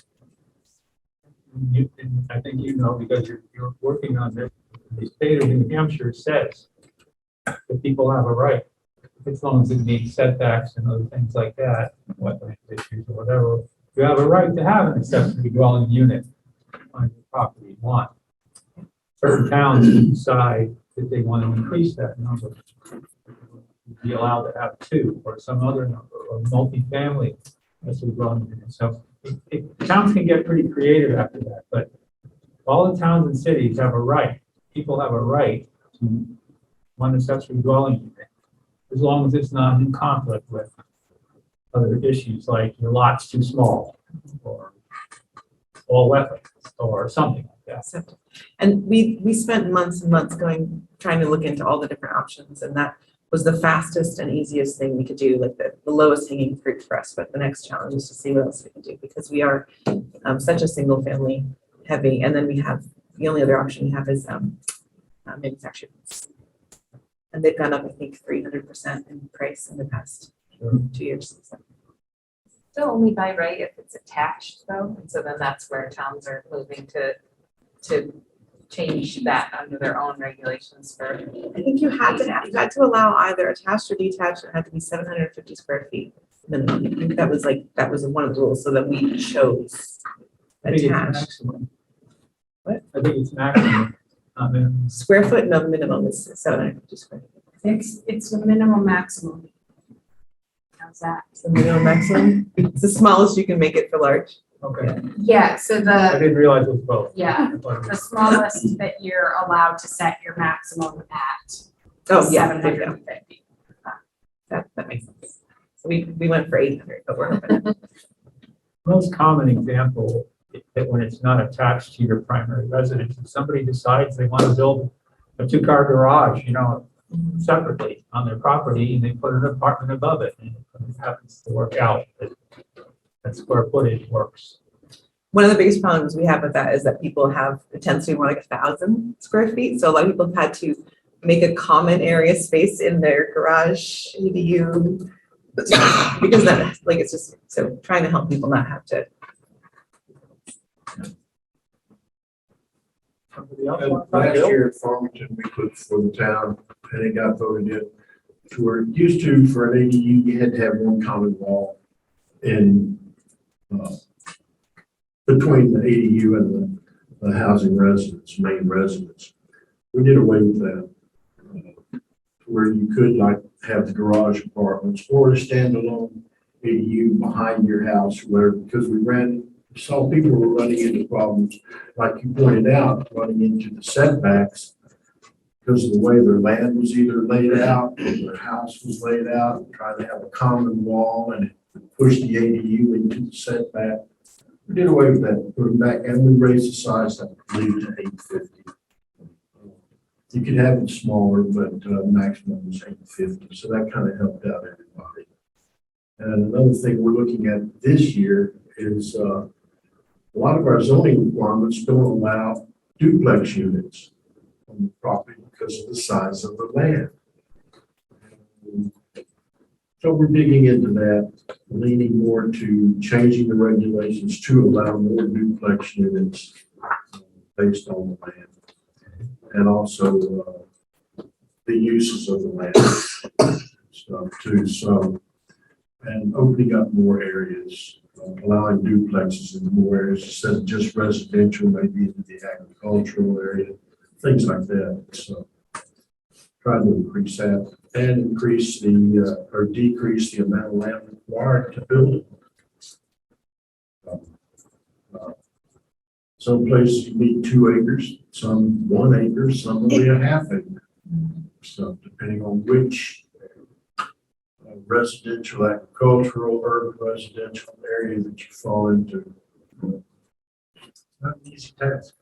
I think because you're working on this. The state of New Hampshire says that people have a right, as long as it meets setbacks and other things like that, wetland issues or whatever, you have a right to have an accessory dwelling unit on your property one. Certain towns can decide that they want to increase that number. Be allowed to have 2 or some other number or multifamily accessory dwelling units. So towns can get pretty creative after that, but all the towns and cities have a right. People have a right to one accessory dwelling unit, as long as it's not in conflict with other issues like your lot's too small or all wetlands or something like that. And we spent months and months trying to look into all the different options, and that was the fastest and easiest thing we could do, like the lowest hanging fruit for us. But the next challenge is to see what else we can do, because we are such a single family heavy, and then we have the only other option we have is manufactured homes. And they've gone up, I think, 300% in price in the past 2 years. So. Still only by right if it's attached though, and so then that's where towns are moving to change that under their own regulations for. I think you had to allow either attached or detached. It had to be 750 square feet minimum. I think that was one of the rules, so that we chose attached. What? I think it's maximum, not minimum. Square foot, no, minimum is 750 square feet. It's the minimum maximum. How's that? The minimum maximum, it's the smallest you can make it for large. Okay, Yeah, so I the, didn't realize it was both. yeah, the smallest that you're allowed to set your maximum at Oh, yeah, seven there you hundred go. and fifty. That makes sense. So we went for 800, but we're hoping. Most common example is that when it's not attached to your primary residence, if somebody decides they want to build a two-car garage, separately on their property, and they put an apartment above it, and it happens to work out, that square footage works. One of the biggest problems we have with that is that people have a tendency to want like 1,000 square feet. So a lot of people have had to make a common area space in their garage, EDU, because that, like, it's just, so trying to help people not have to. Somebody else And want to talk? last year at Farmington, we put for the town, and it got voted in. To where it used to, for an ADU, you had to have one common wall in, between the ADU and the housing residence, main residence. We did away with that. Where you could like have the garage apartments or a standalone ADU behind your house where, because we saw people were running into problems, like you pointed out, running into the setbacks because of the way their land was either laid out or their house was laid out, and trying to have a common wall and push the ADU into the setback. We did away with that, put them back, and we raised the size, I believe, to 850. You could have it smaller, but maximum was 850, so that kind of helped out everybody. And another thing we're looking at this year is a lot of our zoning requirements don't allow duplex units on the property because of the size of the land. So we're digging into that, leaning more to changing the regulations to allow more duplex units based on the land. And also the uses of the land stuff too. So, and opening up more areas, allowing duplexes in more areas instead of just residential, maybe into the agricultural area, things like that. So, trying to increase that and increase the or decrease the amount of land required to build it. Some places you need 2 acres, some 1 acre, some only a half acre. So depending on which residential, agricultural, urban residential area that you fall into. Not an easy task.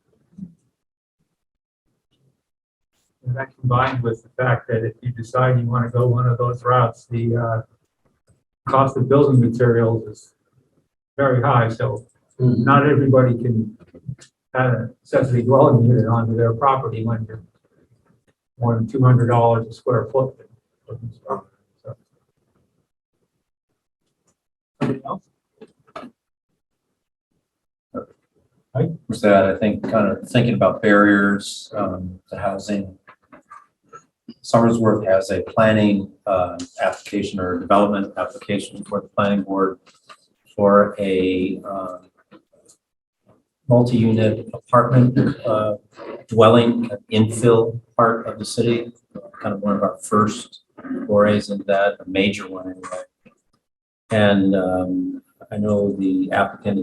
And that combined with the fact that if you decide you want to go one of those routes, the cost of building materials is very high, so not everybody can add a accessory dwelling unit onto their property when you're more than $200 a square foot. So, somebody else? Was that, I think, kind of thinking about barriers to housing. Somersworth has a planning application or development application for the planning board for a multi-unit apartment dwelling infill part of the city. Kind of one of our first forays into that, a major one anyway. And I know the applicant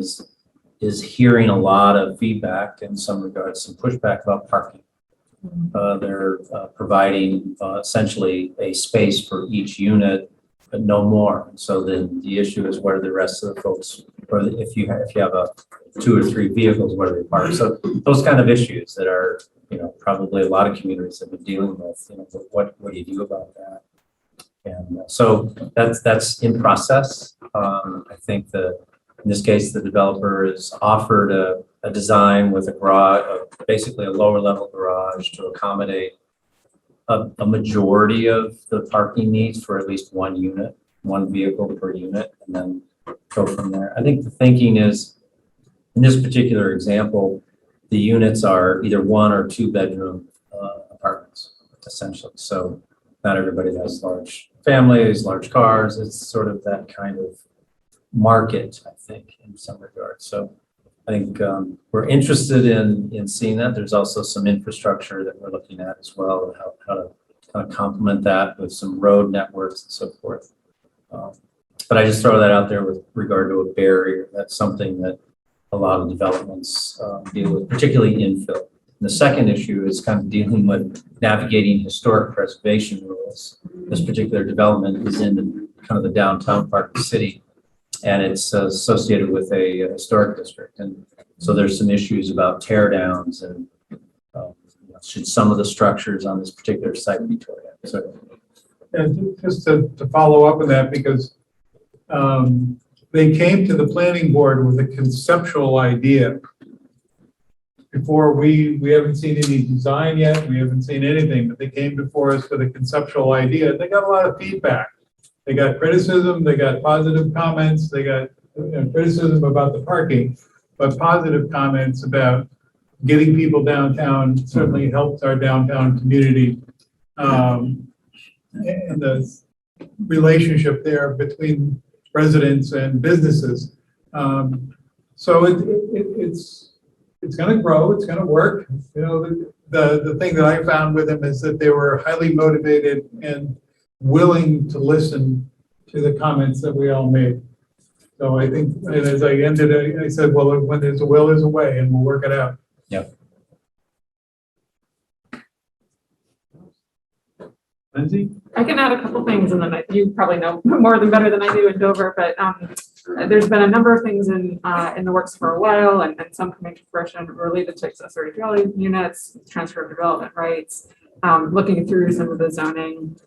is hearing a lot of feedback in some regards, some pushback about parking. They're providing essentially a space for each unit, but no more. And so then the issue is where the rest of the folks, or if you have a 2 or 3 vehicles, where they park. So those kind of issues that are, probably a lot of communities have been dealing with. What do you do about that? And so that's in process. I think in this case, the developer has offered a design with a garage, basically a lower level garage to accommodate a majority of the parking needs for at least 1 unit, 1 vehicle per unit, and then go from there. I think the thinking is, in this particular example, the units are either 1 or 2 bedroom apartments, essentially. So not everybody has large families, large cars. It's sort of that kind of market, I think, in some regards. So I think we're interested in seeing that. There's also some infrastructure that we're looking at as well, how to kind of complement that with some road networks and so forth. But I just throw that out there with regard to a barrier. That's something that a lot of developments deal with, particularly infill. And the second issue is kind of dealing with navigating historic preservation rules. This particular development is in the, kind of the downtown part of the city, and it's associated with a historic district. And so there's some issues about tear downs and should some of the structures on this particular site be torn down. So, and just to follow up on that, because they came to the planning board with a conceptual idea. Before we haven't seen any design yet, we haven't seen anything, but they came before us with a conceptual idea. They got a lot of feedback. They got criticism, they got positive comments, they got criticism about the parking, but positive comments about getting people downtown certainly helps our downtown community. And the relationship there between residents and businesses. So it's going to grow, it's going to work. You know, the thing that I found with them is that they were highly motivated and willing to listen to the comments that we all made. So I think, and as I ended, I said, well, when there's a will, there's a way, and we'll work it out. Yep. Lindsay? I can add a couple things, and then you probably know more than better than I do in Dover, but there's been a number of things in the works for a while, and some coming to fruition related to accessory dwelling units, transfer of development rights, looking through some of the zoning,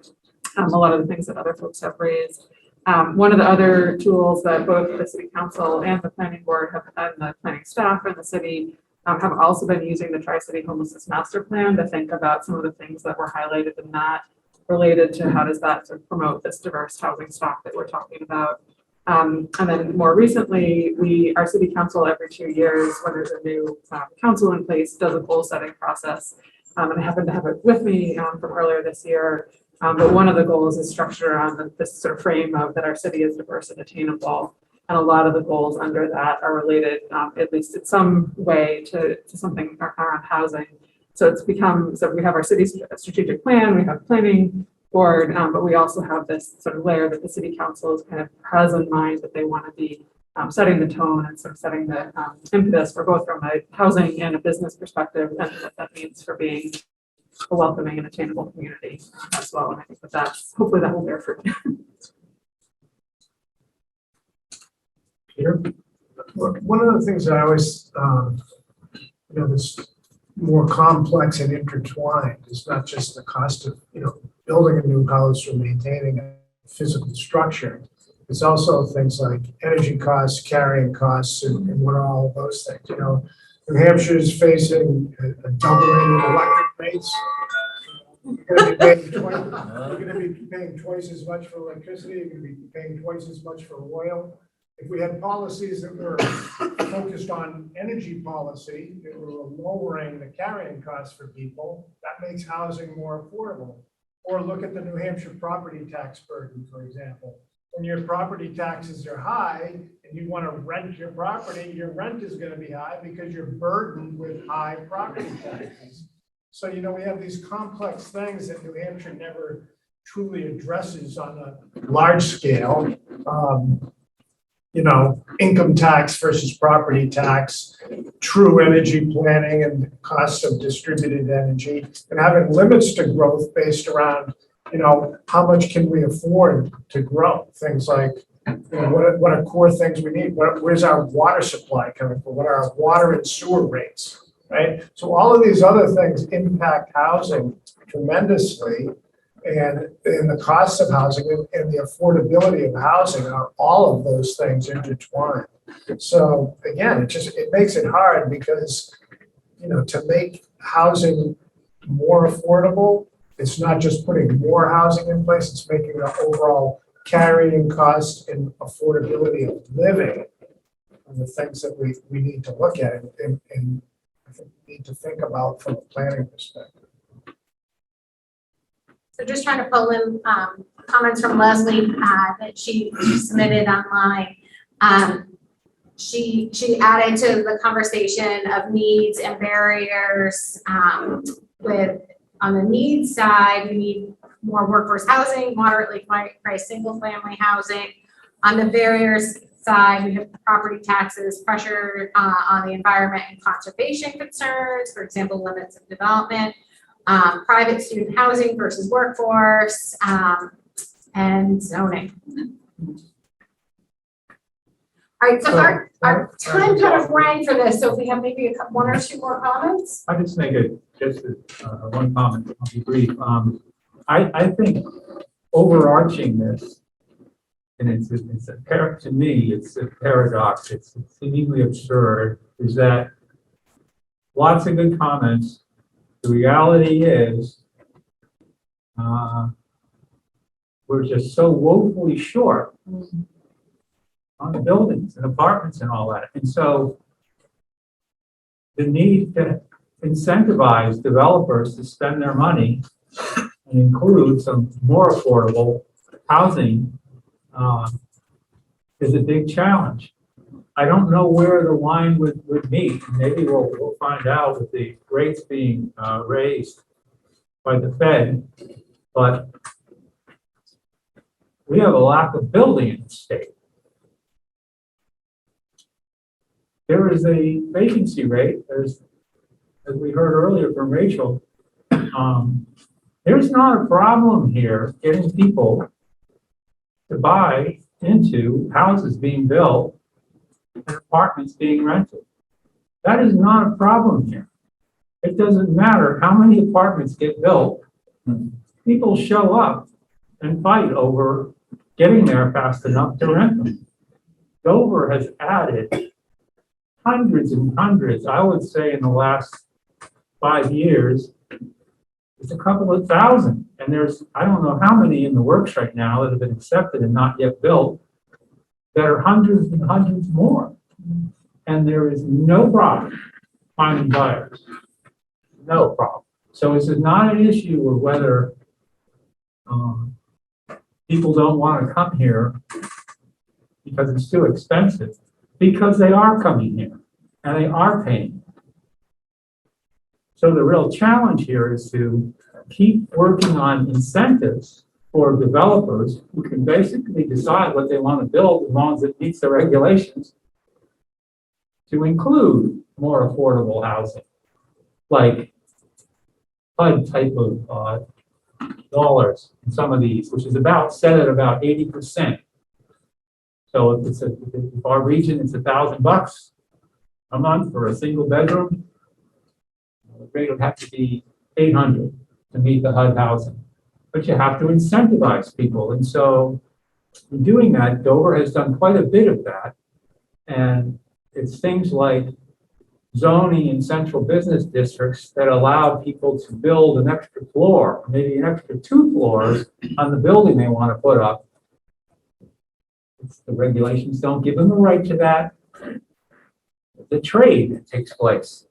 a lot of the things that other folks have raised. One of the other tools that both the city council and the planning board have, and the planning staff and the city have also been using the Tri-City Homelessness Master Plan to think about some of the things that were highlighted in that, related to how does that sort of promote this diverse housing stock that we're talking about. And then more recently, our city council every 2 years, when there's a new council in place, does a goal setting process. And I happen to have it with me from earlier this year. But one of the goals is structured around this sort of frame of that our city is diverse and attainable. And a lot of the goals under that are related, at least in some way, to something around housing. So it's become, so we have our city strategic plan, we have planning board, but we also have this sort of layer that the city council is kind of has in mind that they want to be setting the tone and sort of setting the impetus for both from a housing and a business perspective, and what that means for being a welcoming and attainable community as well. And I think that that's, hopefully that will bear fruit. Peter? One of the things that I always, this more complex and intertwined is not just the cost of, building a new house or maintaining a physical structure. It's also things like energy costs, carrying costs, and what are all of those things. New Hampshire is facing a doubling in electric rates. You're going to be paying twice as much for electricity. You're going to be paying twice as much for oil. If we had policies that were focused on energy policy, that were lowering the carrying costs for people, that makes housing more affordable. Or look at the New Hampshire property tax burden, for example. When your property taxes are high and you want to rent your property, your rent is going to be high because you're burdened with high property taxes. So, we have these complex things that New Hampshire never truly addresses on a large scale. Income tax versus property tax, true energy planning and costs of distributed energy, and having limits to growth based around, how much can we afford to grow? Things like, what are core things we need? Where's our water supply coming from? What are our water and sewer rates, right? So all of these other things impact housing tremendously. And the costs of housing and the affordability of housing are all of those things intertwined. So again, it makes it hard because, to make housing more affordable, it's not just putting more housing in place, it's making the overall carrying cost and affordability of living and the things that we need to look at and I think we need to think about from a planning perspective. So just trying to pull in comments from Leslie that she submitted online. She added to the conversation of needs and barriers. With on the needs side, we need more workforce housing, moderately priced single family housing, On the barriers side, we have property taxes, pressure on the environment and conservation concerns, for example, limits of development, private student housing versus workforce, and zoning. All right, so our time kind of ran for this, so if we have maybe one or two more comments? I just make one comment, I'll be brief. I think overarching this, and to me, it's a paradox, it's seemingly absurd, is that lots of good comments. The reality is, we're just so woefully short on the buildings and apartments and all that. And so the need to incentivize developers to spend their money and include some more affordable housing is a big challenge. I don't know where the line would meet. Maybe we'll find out with the rates being raised by the Fed, but we have a lack of building in the state. There is a vacancy rate, as we heard earlier from Rachel. There's not a problem here getting people to buy into houses being built and apartments being rented. That is not a problem here. It doesn't matter how many apartments get built. People show up and fight over getting there fast enough to rent them. Dover has added hundreds and hundreds, I would say in the last 5 years, it's a couple of thousand. And there's, I don't know how many in the works right now that have been accepted and not yet built, that are hundreds and hundreds more. And there is no problem finding buyers. No problem. So this is not an issue of whether people don't want to come here because it's too expensive, because they are coming here and they are paying. So the real challenge here is to keep working on incentives for developers who can basically decide what they want to build as long as it meets the regulations, to include more affordable housing, like HUD type of dollars in some of these, which is set at about 80%. So if our region, it's $1,000 a month for a single bedroom, the rate would have to be 800 to meet the HUD housing. But you have to incentivize people. And so in doing that, Dover has done quite a bit of that. And it's things like zoning in central business districts that allow people to build an extra floor, maybe an extra 2 floors on the building they want to put up. The regulations don't give them the right to that. The trade that takes place.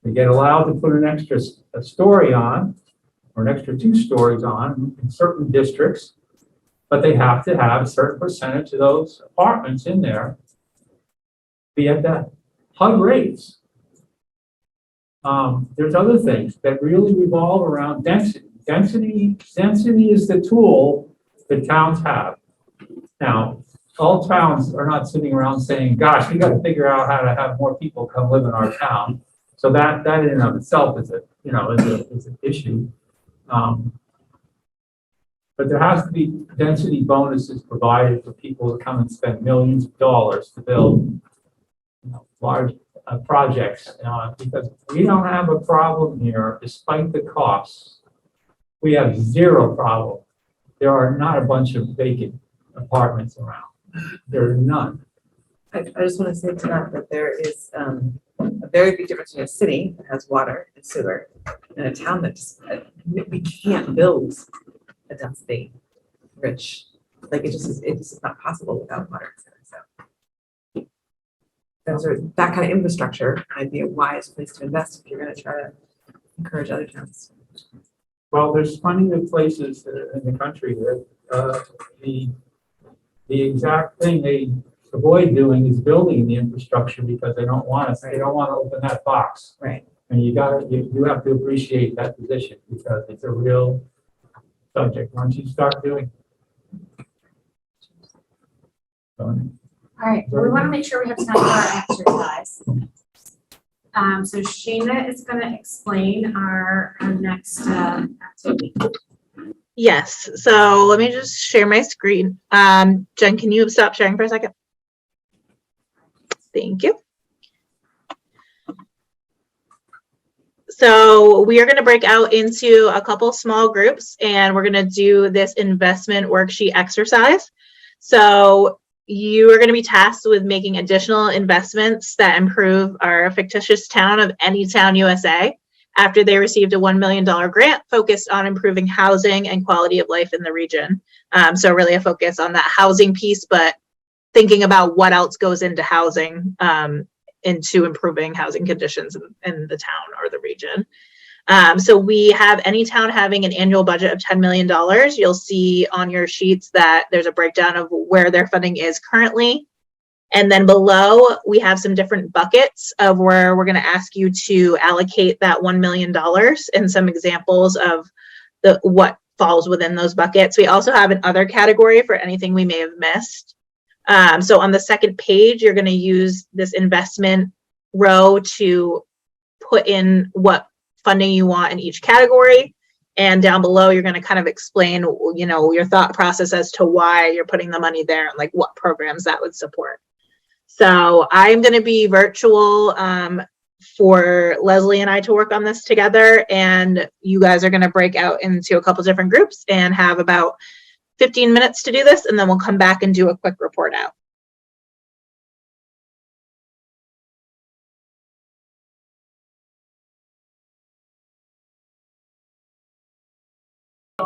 They get allowed to put an extra story on, or an extra 2 stories on in certain districts, but they have to have a certain percentage of those apartments in there be at the HUD rates. There's other things that really revolve around density. Density is the tool that towns have. Now, all towns are not sitting around saying, gosh, we got to figure out how to have more people come live in our town. So that in and of itself is an issue. But there has to be density bonuses provided for people to come and spend millions of dollars to build large projects, because we don't have a problem here, despite the costs. We have zero problem. There are not a bunch of vacant apartments around. There are none. I just want to say to that there is a very big difference in a city that has water and sewer and a town that just, we can't build a density rich, like it's just not possible without water and sewer. So that kind of infrastructure might be a wise place to invest if you're going to try to encourage other towns. Well, there's plenty of places in the country that the exact thing they avoid doing is building the infrastructure because they don't want to open that box. Right. And you have to appreciate that position because it's a real subject. Once you start doing All right, well, we want to make sure we have time for our exercise. So Shayna is going to explain our next activity. Yes, so let me just share my screen. Jen, can you stop sharing for a second? Thank you. So we are going to break out into a couple small groups and we're going to do this investment worksheet exercise. So you are going to be tasked with making additional investments that improve our fictitious town of Anytown, USA, after they received a $1 million grant focused on improving housing and quality of life in the region. So really a focus on that housing piece, but thinking about what else goes into housing, into improving housing conditions in the town or the region. So we have Anytown having an annual budget of $10 million. You'll see on your sheets that there's a breakdown of where their funding is currently. And then below, we have some different buckets of where we're going to ask you to allocate that $1 million and some examples of what falls within those buckets. We also have an other category for anything we may have missed. So on the second page, you're going to use this investment row to put in what funding you want in each category. And down below, you're going to kind of explain, you know, your thought process as to why you're putting the money there and like what programs that would support. So I'm going to be virtual for Leslie and I to work on this together. And you guys are going to break out into a couple different groups and have about 15 minutes to do this. And then we'll come back and do a quick report out.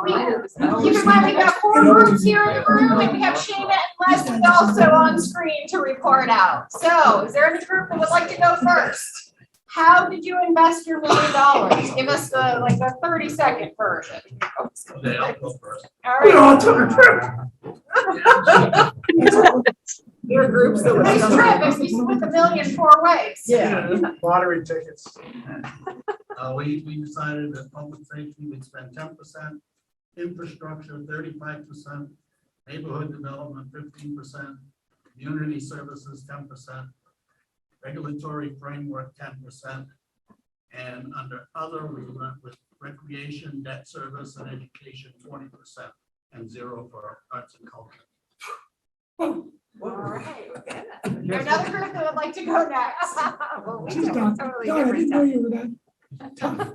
Keep in mind, we've got 4 groups here in the room, and we have Shayna and Leslie also on screen to report out. So, is there any group that would like to go first? How did you invest your $1 million? Give us the 30-second version. Okay, I'll go first. All right. There are groups that would. Nice trip if we split the $1 million 4 ways. Yeah, lottery tickets. We decided that public safety would spend 10%, infrastructure 35%, neighborhood development 15%, community services 10%, regulatory framework 10%, and under other, we went with recreation, debt service, and education 20%, and 0 for arts and culture. All right. Is there another group that would like to go next? Well, we She's have done. totally God, I different didn't know you were that tough.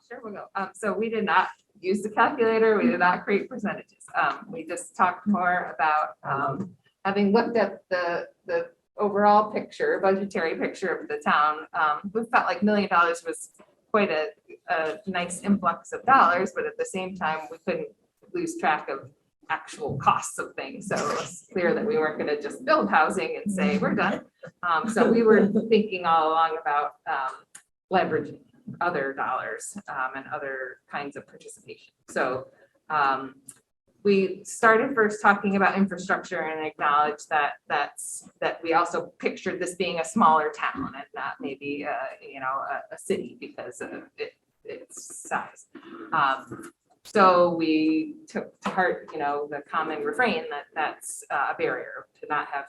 Sure, we'll go. So we did not use the calculator. We did not create percentages. We just talked more about having looked at the overall picture, budgetary picture of the town. We felt like $1 million was quite a nice influx of dollars, but at the same time, we couldn't lose track of actual costs of things. So it was clear that we weren't going to just build housing and say we're done. So we were thinking all along about leveraging other dollars and other kinds of participation. So we started first talking about infrastructure and acknowledged that we also pictured this being a smaller town and not maybe a city because of its size. So we took to heart, the common refrain that's a barrier to not have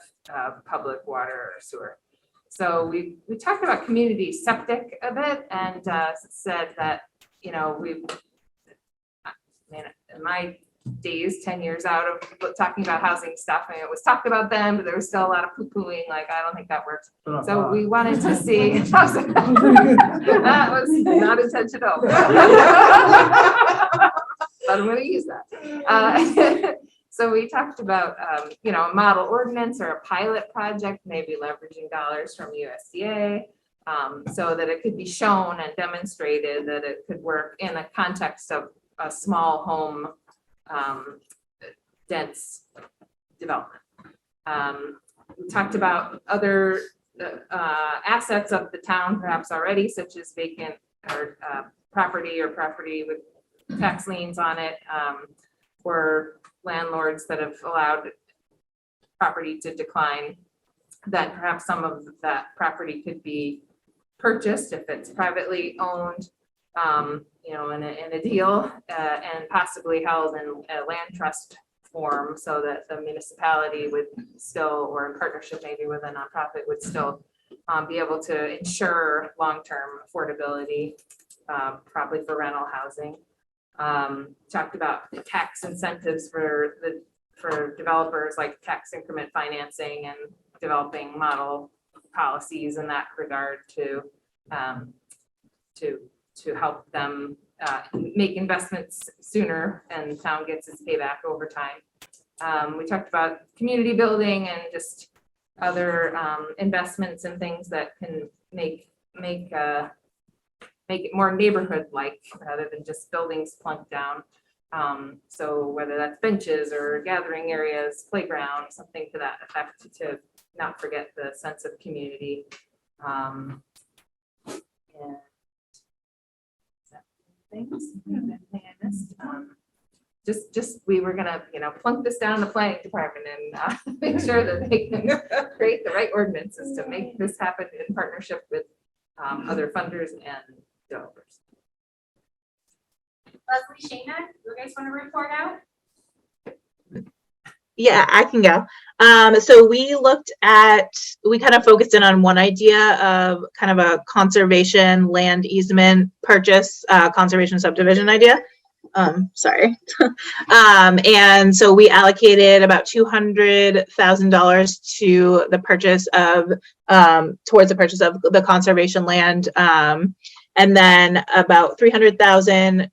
public water or sewer. So we talked about community septic a bit and said that, in my days, 10 years out of talking about housing stuff, it was talked about then, but there was still a lot of poo-pooing, like, I don't think that works. So we wanted to see. That was not intentional. But I'm going to use that. So we talked about, a model ordinance or a pilot project, maybe leveraging dollars from USDA, so that it could be shown and demonstrated that it could work in a context of a small home, dense development. We talked about other assets of the town, perhaps already, such as vacant or property with tax liens on it, or landlords that have allowed property to decline, that perhaps some of that property could be purchased if it's privately owned, in a deal, and possibly held in a land trust form so that the municipality would still, or in partnership maybe with a nonprofit, would still be able to ensure long-term affordability, probably for rental housing. Talked about the tax incentives for developers, like tax increment financing, and developing model policies in that regard to help them make investments sooner and town gets its payback over time. We talked about community building and just other investments and things that can make it more neighborhood-like rather than just buildings plunked down. So whether that's benches or gathering areas, playground, something to that effect, to not forget the sense of community. And things I missed. Just we were gonna, plunk this down in the planning department and make sure that they can create the right ordinances to make this happen in partnership with other funders and developers. Leslie, Shayna, you guys want to report out? Yeah, I can go. So we kind of focused in on one idea of kind of a conservation land easement purchase, conservation subdivision idea. Sorry. And so we allocated about $200,000 to the purchase of, towards the purchase of the conservation land. And then about 300,000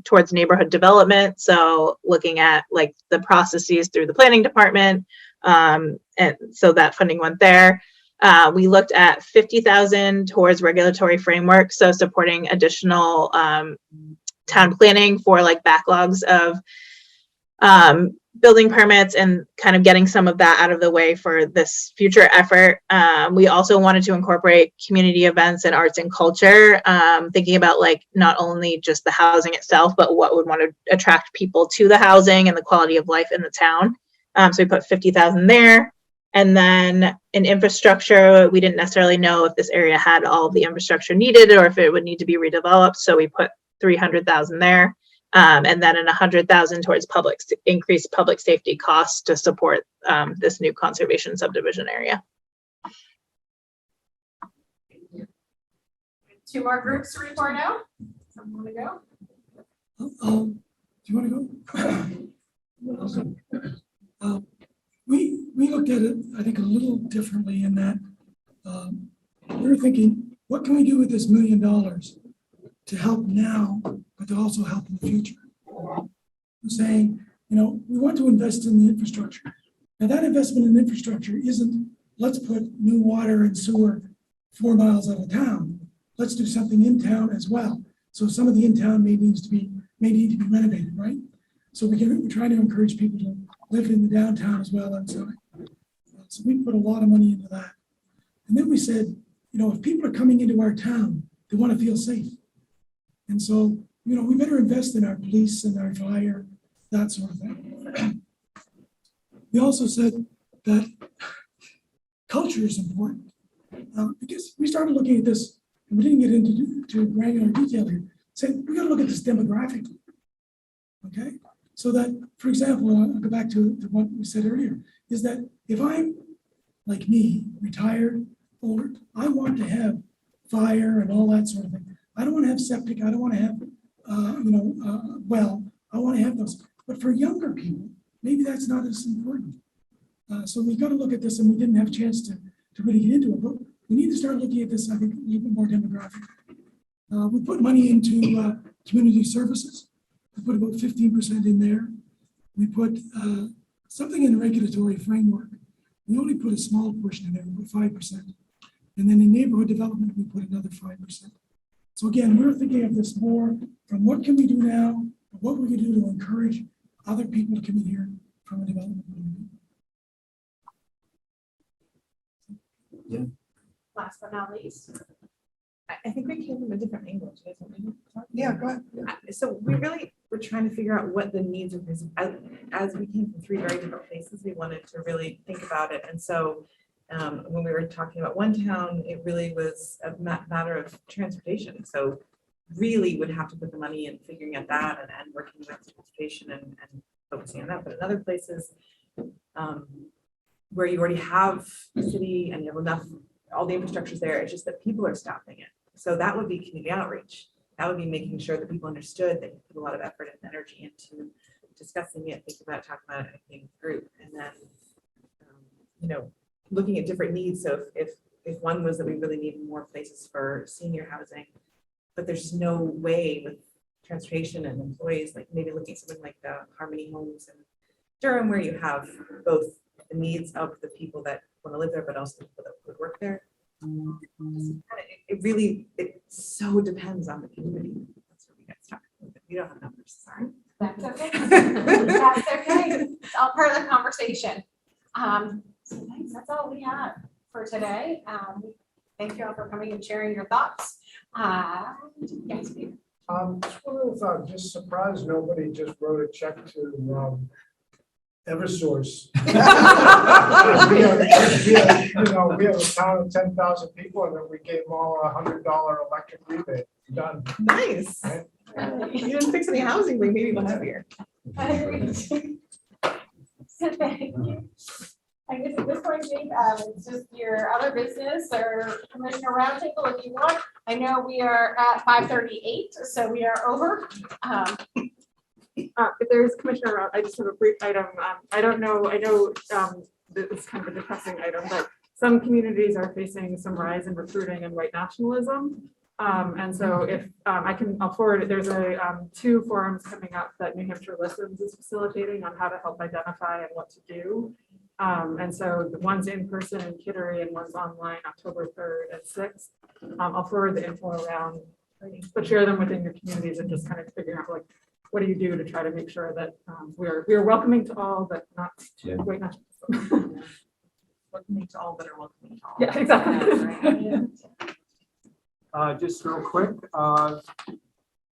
towards neighborhood development. So looking at like the processes through the planning department. And so that funding went there. We looked at 50,000 towards regulatory framework. So supporting additional town planning for like backlogs of building permits and kind of getting some of that out of the way for this future effort. We also wanted to incorporate community events and arts and culture, thinking about like not only just the housing itself, but what would want to attract people to the housing and the quality of life in the town. So we put 50,000 there. And then in infrastructure, we didn't necessarily know if this area had all of the infrastructure needed or if it would need to be redeveloped. So we put 300,000 there. And then 100,000 towards increased public safety costs to support this new conservation subdivision area. Two more groups to report out. Someone want to go? Do you want to go? We looked at it, I think, a little differently in that we were thinking, what can we do with this $1 million to help now, but to also help in the future? We're saying, we want to invest in the infrastructure. Now that investment in infrastructure isn't, let's put new water and sewer 4 miles out of town. Let's do something in town as well. So some of the in-town may need to be renovated, right? So we're trying to encourage people to live in the downtown as well outside. So we put a lot of money into that. And then we said, if people are coming into our town, they want to feel safe. And so, we better invest in our police and our fire, that sort of thing. We also said that culture is important because we started looking at this, and we didn't get into granular detail here, saying we got to look at this demographically, okay? So that, for example, I'll go back to what we said earlier, is that if I'm, like me, retired, older, I want to have fire and all that sort of thing. I don't want to have septic. I don't want to have, well, I want to have those. But for younger people, maybe that's not as important. So we've got to look at this, and we didn't have a chance to really get into it. But we need to start looking at this, I think, a little bit more demographically. We put money into community services. We put about 15% in there. We put something in the regulatory framework. We only put a small portion in there, about 5%. And then in neighborhood development, we put another 5%. So again, we're thinking of this more from what can we do now, what we can do to encourage other people to come in here from a development point of view. Yeah. Last but not least. I think we came from a different angle. Do you guys want me to talk? Yeah, go ahead. So we really were trying to figure out what the needs of this, as we came from 3 very different places, we wanted to really think about it. And so when we were talking about one town, it really was a matter of transportation. So really would have to put the money in figuring out that and working with transportation and focusing on that, but in other places, where you already have a city and you have enough, all the infrastructure's there, it's just that people are stopping it. So that would be community outreach. That would be making sure that people understood, they put a lot of effort and energy into discussing it, thinking about it, talking about it in a group, and then, looking at different needs. So if one was that we really need more places for senior housing, but there's just no way with transportation and employees, like maybe looking at something like the Harmony Homes in Durham, where you have both the needs of the people that want to live there, but also the people that would work there. It so depends on the community. That's where we get stuck. We don't have numbers, sorry. That's okay. That's okay. It's all part of the conversation. So thanks, that's all we have for today. Thank you all for coming and sharing your thoughts. Yes, Peter. Just one other thought, just surprised nobody just wrote a check to Eversource. We have a town of 10,000 people, and then we gave them all $100 electric rebate. Done. Nice. Right? You didn't fix any housing, we maybe we'll have here. I guess at this point, Jake, it's just your other business or commissioner roundtable if you want. I know we are at 5:38, so we are over. If there's Commissioner Rout, I just have a brief item. I don't know, I know it's kind of a depressing item, but some communities are facing some rise in recruiting and white nationalism. And so if I'll forward it. There's two forums coming up that New Hampshire Listens is facilitating on how to help identify and what to do. And so the one's in person in Kittery and one's online October 3rd and 6th. I'll forward the info around, but share them within your communities and just kind of figuring out like, what do you do to try to make sure that we are welcoming to all, but not white nationalism. Welcoming to all, but are welcoming to all. Yeah, exactly. Just real quick,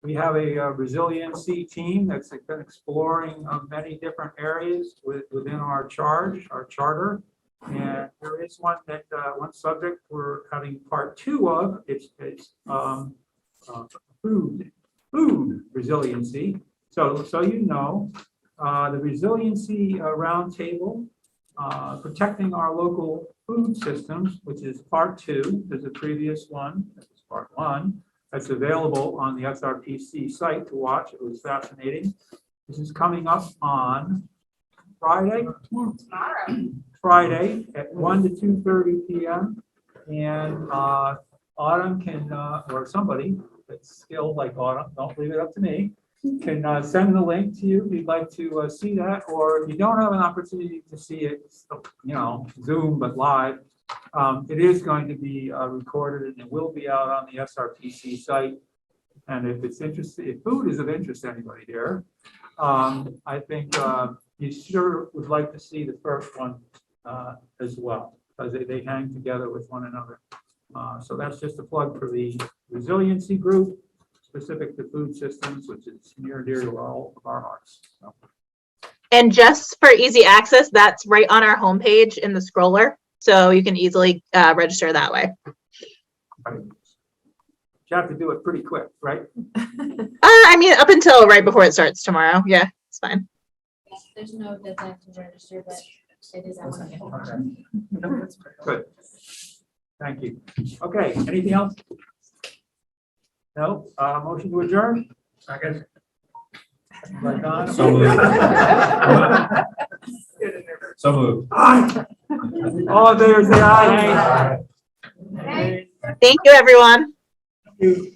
we have a resiliency team that's been exploring many different areas within our charter. And there is one subject we're having part 2 of. It's food resiliency. So the resiliency roundtable, protecting our local food systems, which is part 2. There's a previous one, that's part 1, that's available on the SRPC site to watch. It was fascinating. This is coming up on Friday at 1 to 2:30 p.m. And Autumn can, or somebody that's skilled like Autumn, don't leave it up to me, can send the link to you if you'd like to see that, or if you don't have an opportunity to see it, Zoom, but live, it is going to be recorded and it will be out on the SRPC site. And if it's interesting, if food is of interest to anybody here, I think you sure would like to see the first one as well, because they hang together with one another. So that's just a plug for the resiliency group specific to food systems, which is near and dear to all of our hearts. So. And just for easy access, that's right on our homepage in the scroller. So you can easily register that way. You have to do it pretty quick, right? I mean, up until right before it starts tomorrow. Yeah, it's fine. There's no deadline to register, but it is on the Okay. Good. Thank you. Okay, anything else? No? Motion to adjourn? Second. So moved. So moved. Aye. All in favor, say aye. Thank you, everyone. Thank you.